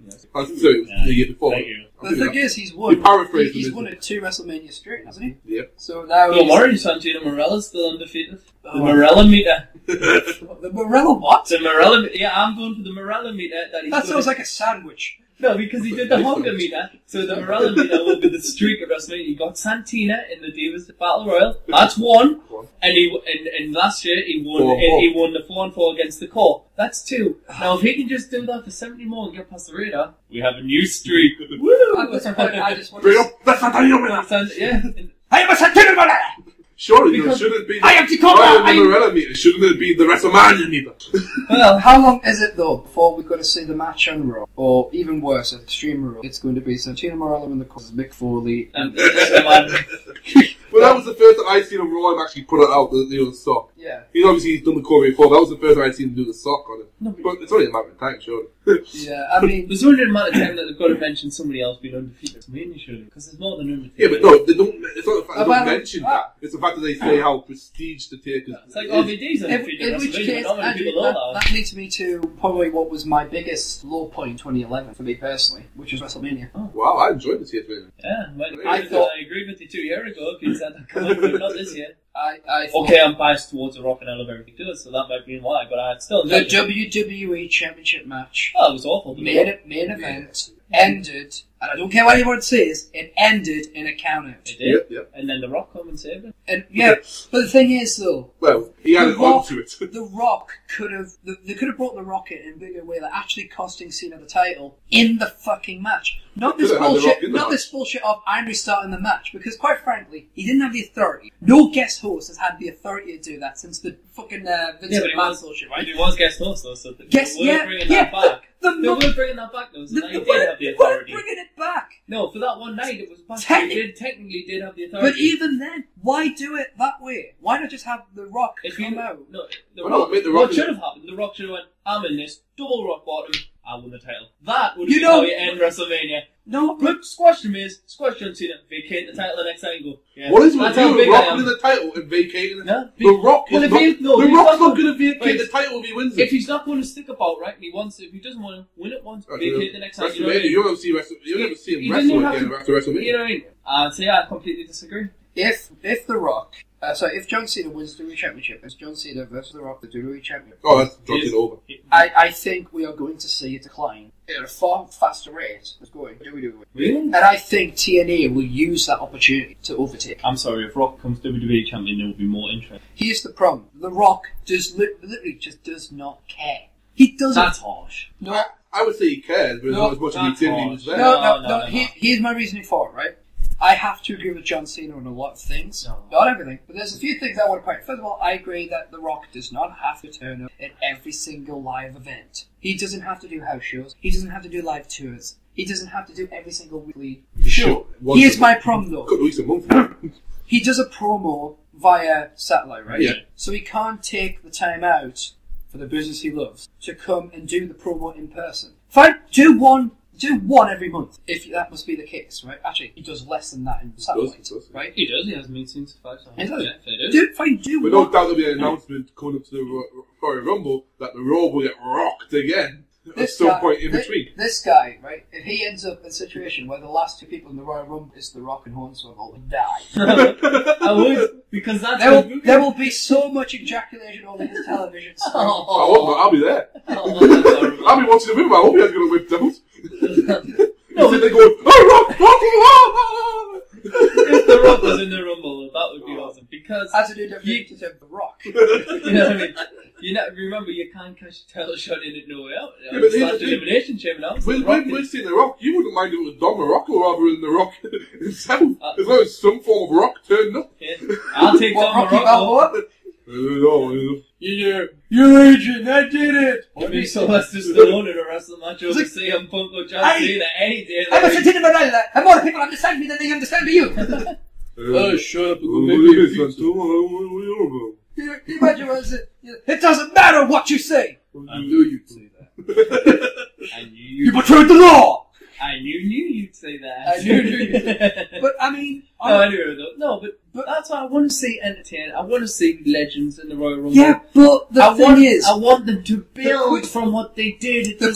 That's the year before. Thank you. The thing is, he's won. He's won it 2 WrestleMania straight, hasn't he? Yep. So now. Don't worry, Santino Morella's still undefeated. The Morella meter. The Morella what? The Morella. Yeah, I'm going for the Morella meter. That sounds like a sandwich. No, because he did the Hogan meter, so the Morella meter will be the streak of WrestleMania. He got Santina in the Divas Battle Royal. That's 1. And last year he won the 4-4 against the Core. That's 2. Now if he can just do that for 70 more and get past the radar, we have a new streak. Woo! I just want to... Yeah. I am a Santino Morella! Surely there shouldn't be the Morella meter. Shouldn't it be the WrestleMania meter? Well, how long is it though before we're going to see the match on Raw? Or even worse, at Extreme Raw, it's going to be Santino Morella in the corner, Mick Foley, and Well, that was the first time I'd seen a Raw actually put it out, the sock. Yeah. He's done the core before. That was the first time I'd seen him do the sock on it. No, but it's only a matter of time, surely. Yeah, I mean... There's only a matter of time that they've got to mention somebody else being undefeated. Mainly, surely. Because there's more than undefeated. Yeah, but no, they don't, it's not the fact they don't mention that. It's the fact that they say how prestige the Taker's It's like RVD's undefeated. In which case, that leads me to probably what was my biggest low point in 2011 for me personally, which was WrestleMania. Oh. Wow, I enjoyed the TSM. Yeah, I agreed with you 2 years ago. If you said that coming, but not this year. I okay, I'm biased towards The Rock and I love everything he does, so that might be why, but I still... The WWE Championship match. Oh, it was awful. Main event ended, and I don't care what anyone says, it ended in a count-out. It did? Yep. And then The Rock come and saved it. And yeah, but the thing is though... Well, he added on to it. The Rock could have... They could have brought The Rock in a bigger way, like actually costing Cena the title in the fucking match. Not this bullshit of I'm restarting the match, because quite frankly, he didn't have the authority. No guest host has had the authority to do that since the fucking Vince McMahon bullshit, right? He was guest host though, so bringing that back. They were bringing that back though, so now he did have the authority. They weren't bringing it back. No, for that one night it was back. He technically did have the authority. But even then, why do it that way? Why not just have The Rock come out? No, what should have happened? The Rock should have went, I'm in this, double rock bottom, I won the title. That would be how you end WrestleMania. No, but squash the Miz, squash John Cena, vacate the title the next time and go. Yeah, what is with you? Rock winning the title and vacating it? No, the Rock is the Rock's not going to vacate the title if he wins it. If he's not going to stick about, right, and if he doesn't want to win it once, vacate the next time. WrestleMania, you'll never see him wrestle again after WrestleMania. You know what I mean? So yeah, I completely disagree. If The Rock, if John Cena wins the WWE Championship, it's John Cena versus The Rock, the WWE Champion. Oh, that's John Cena over. I think we are going to see a decline at a far faster rate. It's going. Really? And I think TNA will use that opportunity to overtake. I'm sorry, if Rock becomes WWE Champion, there will be more interest. Here's the problem: The Rock literally just does not care. He doesn't. That's harsh. No, I would say he cares, but not as much as he did when he was there. No. Here's my reasoning for it, right? I have to agree with John Cena on a lot of things. No. Not everything, but there's a few things I want to point out. First of all, I agree that The Rock does not have to turn up at every single live event. He doesn't have to do house shows. He doesn't have to do live tours. He doesn't have to do every single weekly show. Here's my problem though. Couple weeks a month. He does a promo via satellite, right? Yeah. So he can't take the time out for the business he loves to come and do the promo in person. Fine, do one every month, if that must be the case, right? Actually, he does less than that in satellite, right? He does, he hasn't been since 5 times. He does. Yeah, do But no doubt there'll be an announcement coming up to the Royal Rumble that the Raw will get rocked again. at some point in between. This guy, right? If he ends up in a situation where the last two people in the Royal Rumble is The Rock and Hornswoggle and die, I would, because that's there will be so much ejaculation over his television screen. I'll be there. Oh, that's horrible. I'll be watching the movie. I hope he has going to whip devils. No, they're going, oh, Rock! If The Rock was in the Rumble, that would be awesome. Because as a new definition of The Rock. you know what I mean? Remember, you can't catch a title shot in it no way out. It's not the elimination chamber now. We're seeing The Rock. You wouldn't mind if it was Don Morocco rather than The Rock himself. As long as some form of rock turned up. Yeah. I'll take Don Morocco. You're agent, I did it! It'd be Sylvester Stallone in a wrestling match over CM Punk or John Cena any day. I'm a Santino Morella, and more people understand me than they understand you. Oh, shut up. Can You imagine what I said? It doesn't matter what you say. I knew you'd say that. I knew You betrayed the law! I knew you'd say that. I knew you'd say that. But I mean, I knew though. No, but that's why I want to see entertainment. I want to see legends in the Royal Rumble. yeah, but the thing is, I want them to build from what they did. the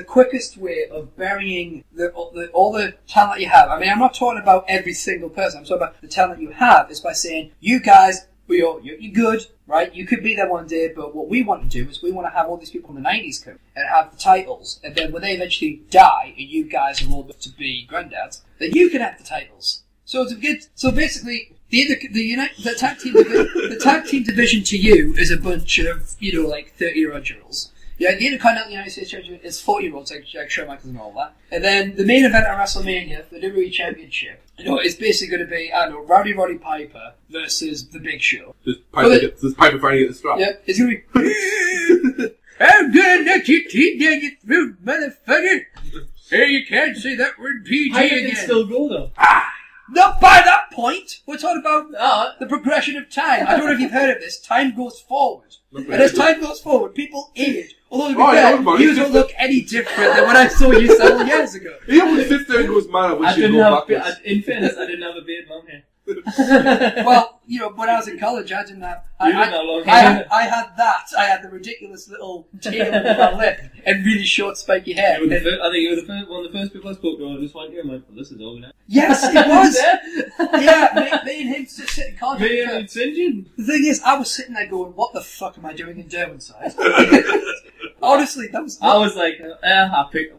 quickest way of burying all the talent you have. I mean, I'm not talking about every single person. I'm talking about the talent you have. Is by saying, you guys, you're good, right? You could be there one day, but what we want to do is we want to have all these people in the 90s come and have the titles, and then when they eventually die, and you guys are old enough to be granddads, then you can have the titles. So basically, the tag team division to you is a bunch of, like 30-year-old girls. Yeah, the Intercontinental United States Championship is 40-year-olds like Shawn Michaels and all that. And then the main event at WrestleMania, the WWE Championship, is basically going to be, Roddy Piper versus The Big Show. Does Piper finally get the strap? Yep, it's going to be, I'm gonna let you get through, motherfucker. Hey, you can't say that word PG I again. can still go though. Not by that point. We're talking about the progression of time. I don't know if you've heard of this. Time goes forward. And as time goes forward, people age. Although, to be fair, you don't look any different than when I saw you several years ago. He always sits there and goes, man, I wish you'd go backwards. In fairness, I didn't have a beard long hair. Well, when I was in college, I didn't have. I had that. I had the ridiculous little tail on my lip and really short, spiky hair. I think you were one of the first people I spoke to. I just went here and went, well, this is over now. Yes, it was. Yeah, me and him just sitting in college. Me and St. John. The thing is, I was sitting there going, what the fuck am I doing in Derwentide? Honestly, that was... I was like,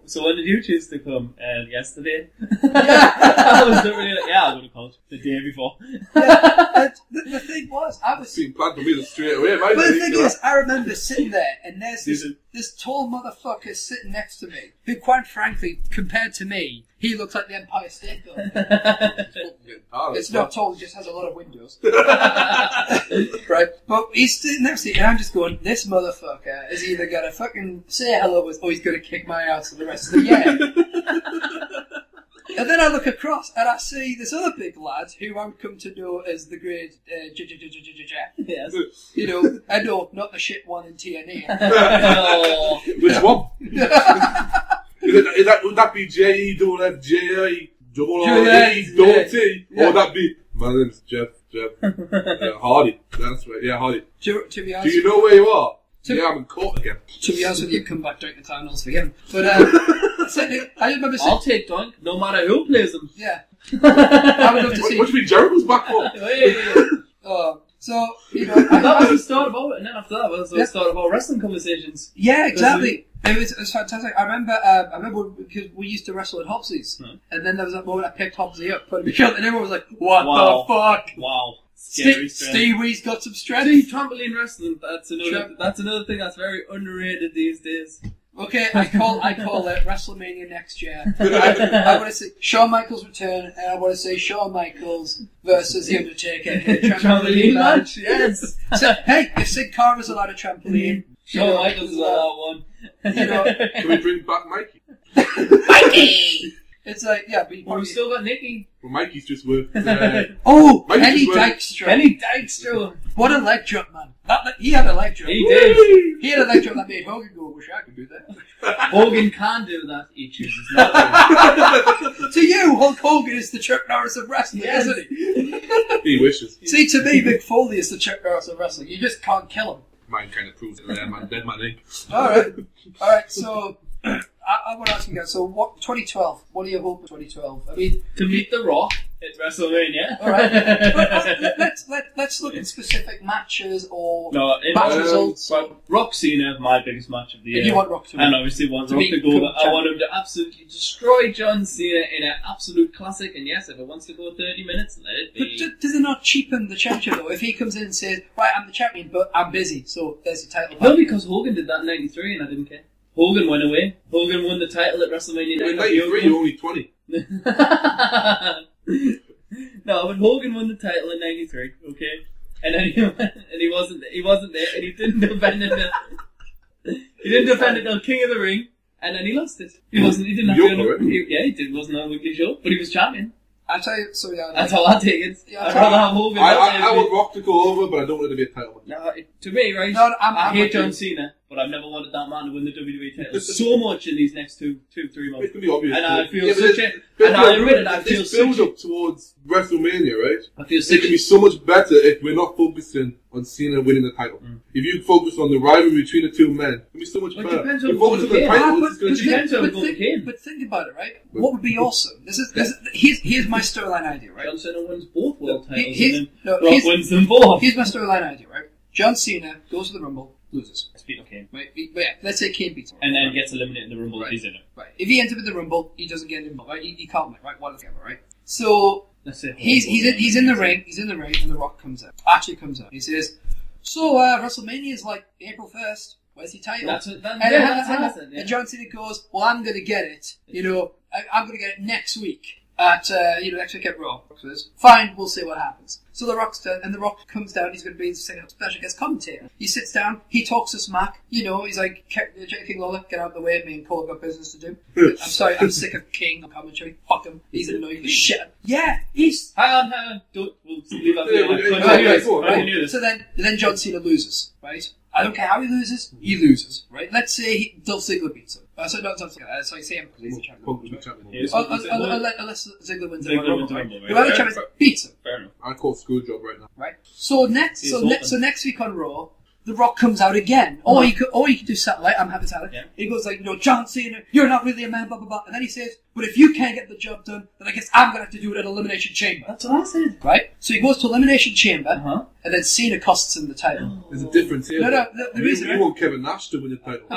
so when did you choose to come? Yesterday. Yeah. I was really like, I'll go to college the day before. Yeah, the thing was, I was... Being planned for me straight away, But the thing is, I remember sitting there, and there's this tall motherfucker sitting next to me, who, quite frankly, compared to me, he looks like the Empire State Building. It's not tall, it just has a lot of windows. Right? But he's sitting next to me, and I'm just going, this motherfucker is either going to fucking say hello or he's going to kick my ass for the rest of the year. And then I look across and I see this other big lad who I've come to know as the great Yes. I know, not the shit one in TNA. Which one? Would that be J-E-F-J-I-T-T? Or would that be, my name's Jeff Hardy? That's right, yeah, Hardy. To be honest, do you know where you are? I'm in court again. To be honest with you, come back during the time, all's forgiven. But I remember I'll take Dunk, no matter who plays them. Yeah. I would love to see. What do you mean Jericho's back for? That was the start of all, and then after that was the start of all wrestling conversations. Yeah, exactly. It was fantastic. I remember because we used to wrestle at Hopsy's, and then there was that moment I picked Hopsy up, put him together, and everyone was like, "What the fuck?" Wow. Stevie's got some strength. Trampoline wrestling. That's another thing that's very underrated these days. Okay, I call it WrestleMania next year. I want to see Shawn Michaels return, and I want to say Shawn Michaels versus The Undertaker in a trampoline match. Yes. So, hey, if Sid Carver's allowed a trampoline, Shawn Michaels is allowed one. Can we bring back Mikey? Mikey! It's like, yeah, but we still got Nikki. Well, Mikey's just worth. Kenny Dykstra. Kenny Dykstra. What a leg drop, man. He had a leg drop. He did. He had a leg drop that made Hogan go, wish I could do that. Hogan can do that. He chooses not to. To you, Hulk Hogan is the Chuck Norris of wrestling, isn't he? He wishes. See, to me, Mick Foley is the Chuck Norris of wrestling. You just can't kill him. Mine kind of proves it there, man. Dead man ink. Alright, so I want to ask you guys, so what, 2012, what are your hopes for 2012? I mean, To beat The Rock at WrestleMania. Alright, let's look at specific matches or match results. But Rock Cena, my biggest match of the year. And you want Rock to win. And obviously want Rock to go. I want him to absolutely destroy John Cena in an absolute classic. And yes, if it wants to go 30 minutes, let it be. But does it not cheapen the championship though? If he comes in and says, right, I'm the champion, but I'm busy, so there's your title back. No, because Hogan did that in '93 and I didn't care. Hogan went away. Hogan won the title at WrestleMania. In '93, you were only 20. No, but Hogan won the title in '93, okay? And then he wasn't there, and he didn't defend it. He didn't defend it till King of the Ring, and then he lost it. He didn't have to. He did. Wasn't on a weekly show, but he was champion. I'll tell you, so yeah. That's how I take it. Yeah, I'd rather have Hogan. I want Rock to go over, but I don't want it to be a title. No, to me, right? No, I hate John Cena, but I've never wanted that man to win the WWE title so much in these next 3 months. It can be obvious. And I feel such a. And I admit it, I feel such a build up towards WrestleMania, right? I feel It such can be so much better if we're not focusing on Cena winning the title. If you focus on the rivalry between the two men, it can be so much Well, it better. depends If on you focus on the title, it's going to change. But think about it, right? What would be awesome? Here's my storyline idea, right? John Cena wins both world titles Here's- and then Rock wins them both. Here's my storyline idea, right? John Cena goes to the Rumble, loses. Speed of Kane. Right? But yeah, let's say Kane beats him. And then gets eliminated in the Rumble if Right. he's in it. Right. If he ends up in the Rumble, he doesn't get involved, right? He can't win, right? Whatever, right? So That's it. he's in the ring, and The Rock comes out. Actually comes out. He says, so WrestleMania is like April 1st. Where's your title? That's And John Cena goes, well, I'm going to get it. I'm going to get it next week. Next week at Raw. Fine, we'll see what happens. So The Rock comes down, he's going to be the special guest commentator. He sits down, he talks to smack, he's like, King Lawler, get out of the way, me and Cole have got business to do. I'm sorry, I'm sick of King commentary. Fuck him, he's annoying as shit. Yeah, he's... Hang on, we'll leave that there. So then John Cena loses, right? I don't care how he loses, right? Let's say Dolph Ziggler beats him. So not Dolph Ziggler, so I say him because he's the champion. Unless Ziggler wins the Rumble, right? Whoever champion beats him. Fair enough. I call screw job right now. Right. So next week on Raw, The Rock comes out again. Or he could do satellite. I'm happy to tell it. Yeah. He goes like, John Cena, you're not really a man, blah blah blah. And then he says, but if you can't get the job done, then I guess I'm gonna have to do it at Elimination Chamber. That's what I said. Right. So he goes to Elimination Chamber, and then Cena costs him the title. There's a difference here. The reason we want Kevin Nash to win the title.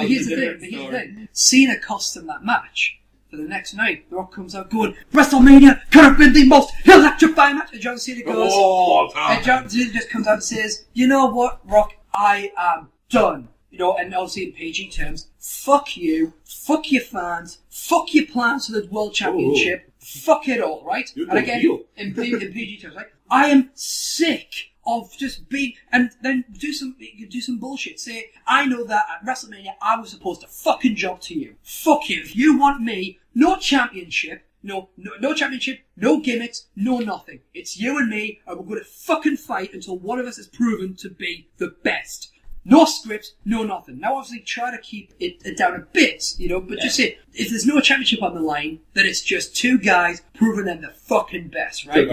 Here's the thing. Cena cost him that match. For the next night, The Rock comes out going, WrestleMania could have been the most electrifying match. And John Cena goes, and John Cena just comes out and says, you know what, Rock, I am done. And obviously in PG terms, fuck you, fuck your fans, fuck your plans for the World Championship, fuck it all, right? You're and again, in PG terms, right? I am sick of just being, and then do some bullshit. Say, I know that at WrestleMania I was supposed to fucking job to you. Fuck you. If you want me, no championship, no championship, no gimmicks, no nothing. It's you and me, and we're going to fucking fight until one of us is proven to be the best. No scripts, no nothing. Now obviously try to keep it down a bit, but just say, if there's no championship on the line, then it's just two guys proving them the fucking best, right?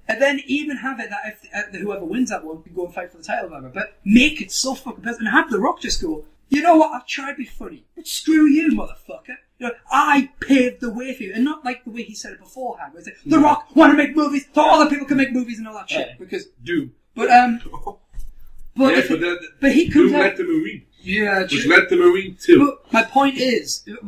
And then even have it that if whoever wins that one can go and fight for the title, whatever, but make it so fucking best, and have The Rock just go, you know what, I've tried to be funny. Screw you, motherfucker. I paved the way for you. And not like the way he said it beforehand, where it's like, The Rock want to make movies so other people can make movies and all that shit. Because Doom. But he comes out. Let the Marine. Yeah, which led to Marine 2. But my point is, The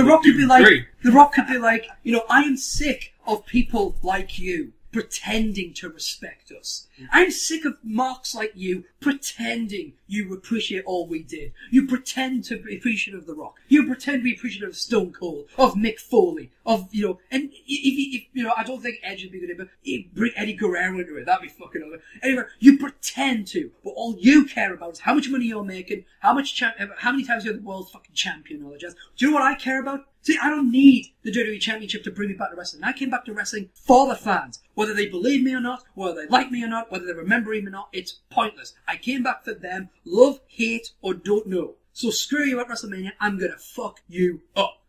Rock could be like, I am sick of people like you pretending to respect us. I'm sick of marks like you pretending you appreciate all we did. You pretend to be appreciative of The Rock. You pretend to be appreciative of Stone Cold, of Mick Foley, and if I don't think Edge would be good, but bring Eddie Guerrero into it. That'd be fucking over. Anyway, you pretend to, but all you care about is how much money you're making, how many times you're the world fucking champion, all that jazz. Do you know what I care about? See, I don't need the WWE Championship to bring me back to wrestling. I came back to wrestling for the fans. Whether they believe me or not, whether they like me or not, whether they remember me or not, it's pointless. I came back for them, love, hate, or don't know. So screw you at WrestleMania, I'm gonna fuck you up.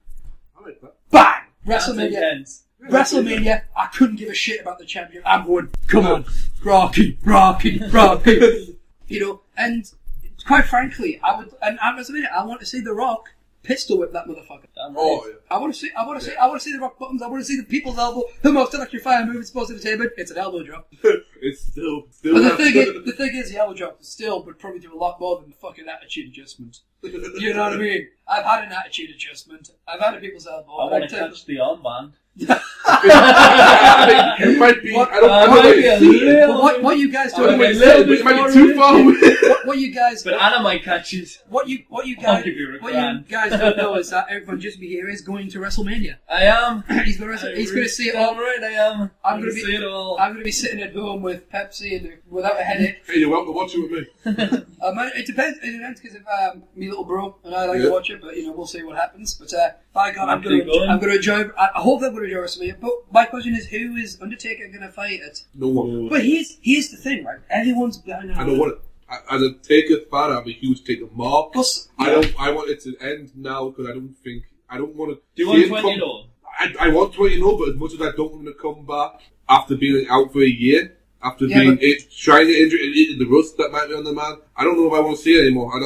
I like that. Bang! WrestleMania, I couldn't give a shit about the champion. I'm going, come on, Rocky. And quite frankly, I want to see The Rock pistol whip that motherfucker. Oh, yeah. I want to see the Rock buttons. I want to see the people's elbow. The most electrifying move in sports entertainment. It's an elbow drop. It's still. But the thing is, the elbow drop still would probably do a lot more than the fucking attitude adjustment. You know what I mean? I've had an attitude adjustment. I've had a people's elbow. I want to catch the armband. It might be. What- I don't I know. might be a little- What you guys do? It might be too far away. What you guys? But Anna might catch it. What you I'll guys? give you a What you grand. guys don't know is that everyone Djismie here is going to WrestleMania. I am. He's going to see it all. Alright, I am. I'm gonna see it all. I'm going to be sitting at home with Pepsi and without a headache. Hey, you're welcome to watch it with me. It depends because of me little bro and I like to watch it, but we'll see what happens. But by God, I'm going to enjoy. I hope I'm going to enjoy WrestleMania. But my question is, who is Undertaker going to fight at? No one. But here's the thing, right? Everyone's. I don't want it. As a Taker fan, I'm a huge Taker mark. Plus, I want it to end now because I don't want to. Do you want 20 though? I want 20 but as much as I don't want him to come back after being out for a year, after trying to injure in the rust that might be on the man, I don't know if I want to see it anymore. I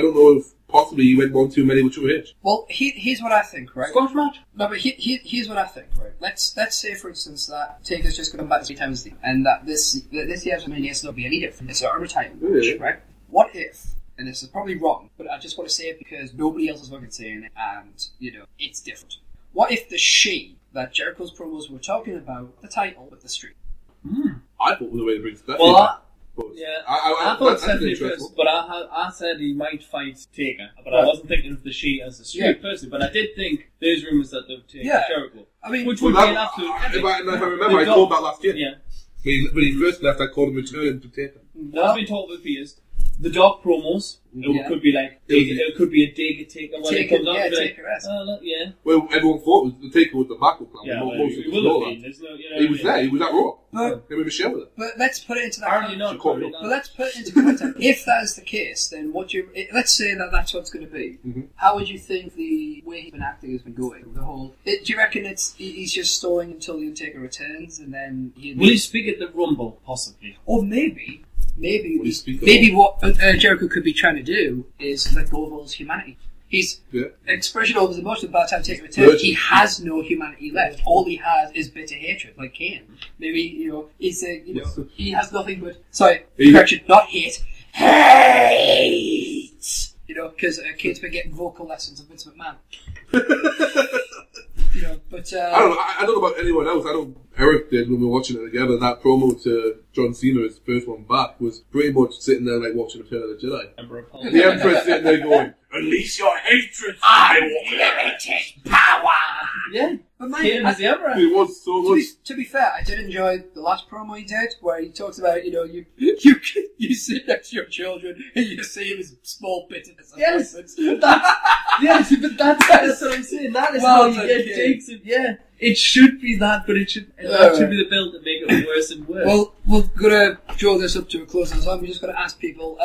don't know if possibly he went one too many with Triple H. Well, here's what I think, right? Squash match? No, but here's what I think, right? Let's say, for instance, that Taker's just going to come back 3 times a day, and that this year's WrestleMania is not be any different. It's not a retirement match, right? What if? And this is probably wrong, but I just want to say it because nobody else is fucking saying it, and it's different. What if the she that Jericho's promos were talking about the title with the streak? I thought the way to bring Stephanie Well, back. I thought Stephanie first, but I said he might fight Taker, but I wasn't thinking of the she as the streak personally. But I did think there's rumours that they've taken Jericho, I mean, which would be an absolute. If I remember, I called that last year. Yeah, when he first left, I called him return to Taker. that's been talked about for years. The dog promos, it could be like it could be a Taker when it comes out. Taker-esque. Well, everyone thought the Taker was the backup plan. Yeah, Most he people will know have been. that. There's no, He was there. He was at Raw. But Him and Michelle with it. But let's put it into that. Apparently not. But let's put it into context. If that is the case, then let's say that that's going to be. Mm-hmm. How would you think the way he's been acting has been going? The whole. Do you reckon he's just stalling until the Undertaker returns and then will he speak at the Rumble possibly? or maybe Maybe what Jericho could be trying to do is let go of all his humanity. He's expression of his emotion by the time Taker returns. He has no humanity left. All he has is bitter hatred, like Kane. Maybe he's he has nothing but correction, not hate. Hate. Because Kane's been getting vocal lessons of Vince McMahon. But I don't know about anyone else. I know Erik did when we were watching it together. That promo to John Cena, his first one back, was pretty much sitting there like watching Return of the Jedi. The Emperor sitting there going, "Unleash your hatred! I will limit his power." Yeah, but Kane is the Emperor. It was so much. To be fair, I did enjoy the last promo he did, where he talks about you sit next to your children and you see him as small bitterness. Yes, but that's what I'm saying. That is how you get takes it. Yeah, it should be that, but that should be the build to make it worse and worse. Well, we're gonna draw this up to a close now. We're just gonna ask people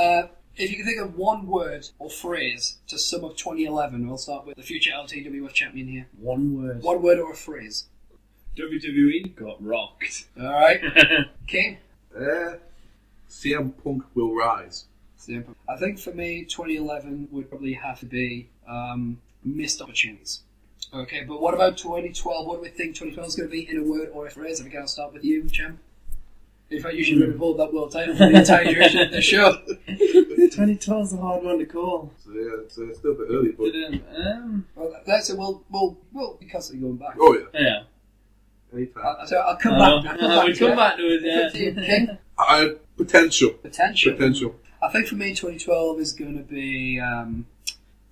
if you can think of one word or phrase to sum up 2011. We'll start with the future LTWF champion here. One word. One word or a phrase. WWE got rocked. All right, King. CM Punk will rise. I think for me, 2011 would probably have to be missed opportunities. Okay, but what about 2012? What do we think 2012 is going to be in a word or a phrase? If we can start with you, champ. In fact, you should have hold that world title for the entire duration of the show. 2012 is a hard one to call. So yeah, it's still a bit early, but Well, that's it. We'll be constantly going back. oh yeah, Yeah. anytime. I'll come back. We'll come back to it, King. Potential. Potential. I think for me, 2012 is going to be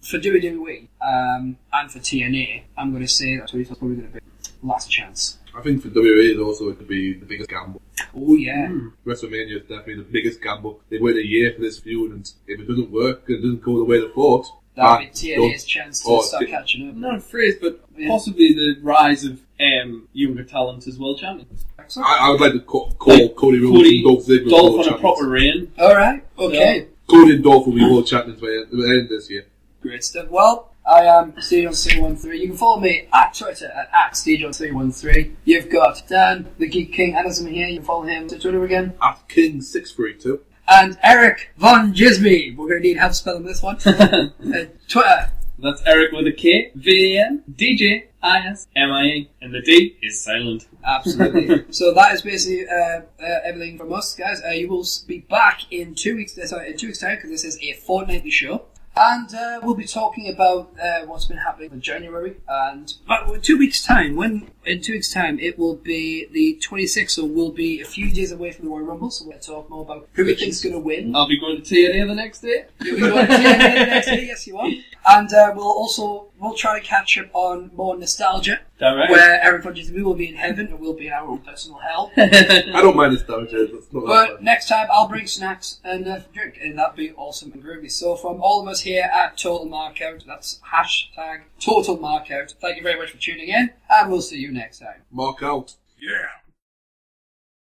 for WWE and for TNA. I'm going to say that 2012 is probably going to be last chance. I think for WWE also it could be the biggest gamble. Oh yeah. WrestleMania is definitely the biggest gamble. They wait a year for this feud, and if it doesn't work, it doesn't go the way they thought. That'll be TNA's chance to start catching up. Not a phrase, but possibly the rise of younger talent as world champions. I would like to call Cody Rhodes and Dolph Ziggler Dolph world on a champions. proper reign. Alright, okay. Yeah. Cody and Dolph will be world champions by the end of this year. Great stuff. Well, I am SteveJohn313. You can follow me at Twitter at SteveJohn313. You've got Dan, the Geek King, Adamson here. You can follow him to Twitter again. At King632. and Erik von Djismie. We're going to need help spelling this one. Twitter. That's Erik with a K, V-A-N, D-J-I-S-M-I-E, and the D is silent. Absolutely. So that is basically everything from us, guys. You will be back in 2 weeks. In 2 weeks' time, because this is a fortnightly show. And we'll be talking about what's been happening in January. And in 2 weeks' time, it will be the 26th, so we'll be a few days away from the Royal Rumble. So we'll talk more about who we think's going to win. I'll be going to TNA the next day. You'll be going to TNA the next day, yes, you are. And we'll try to catch up on more nostalgia. Right. Where Erik von Djismie will be in heaven and we'll be in our own personal hell. I don't mind nostalgia. It's not that But next time I'll bring snacks and drink, and that'd be awesome and groovy. So from all of us here at Total Markout, that's #Total Markout. Thank you very much for tuning in, and we'll see you next time. Mark out. Yeah.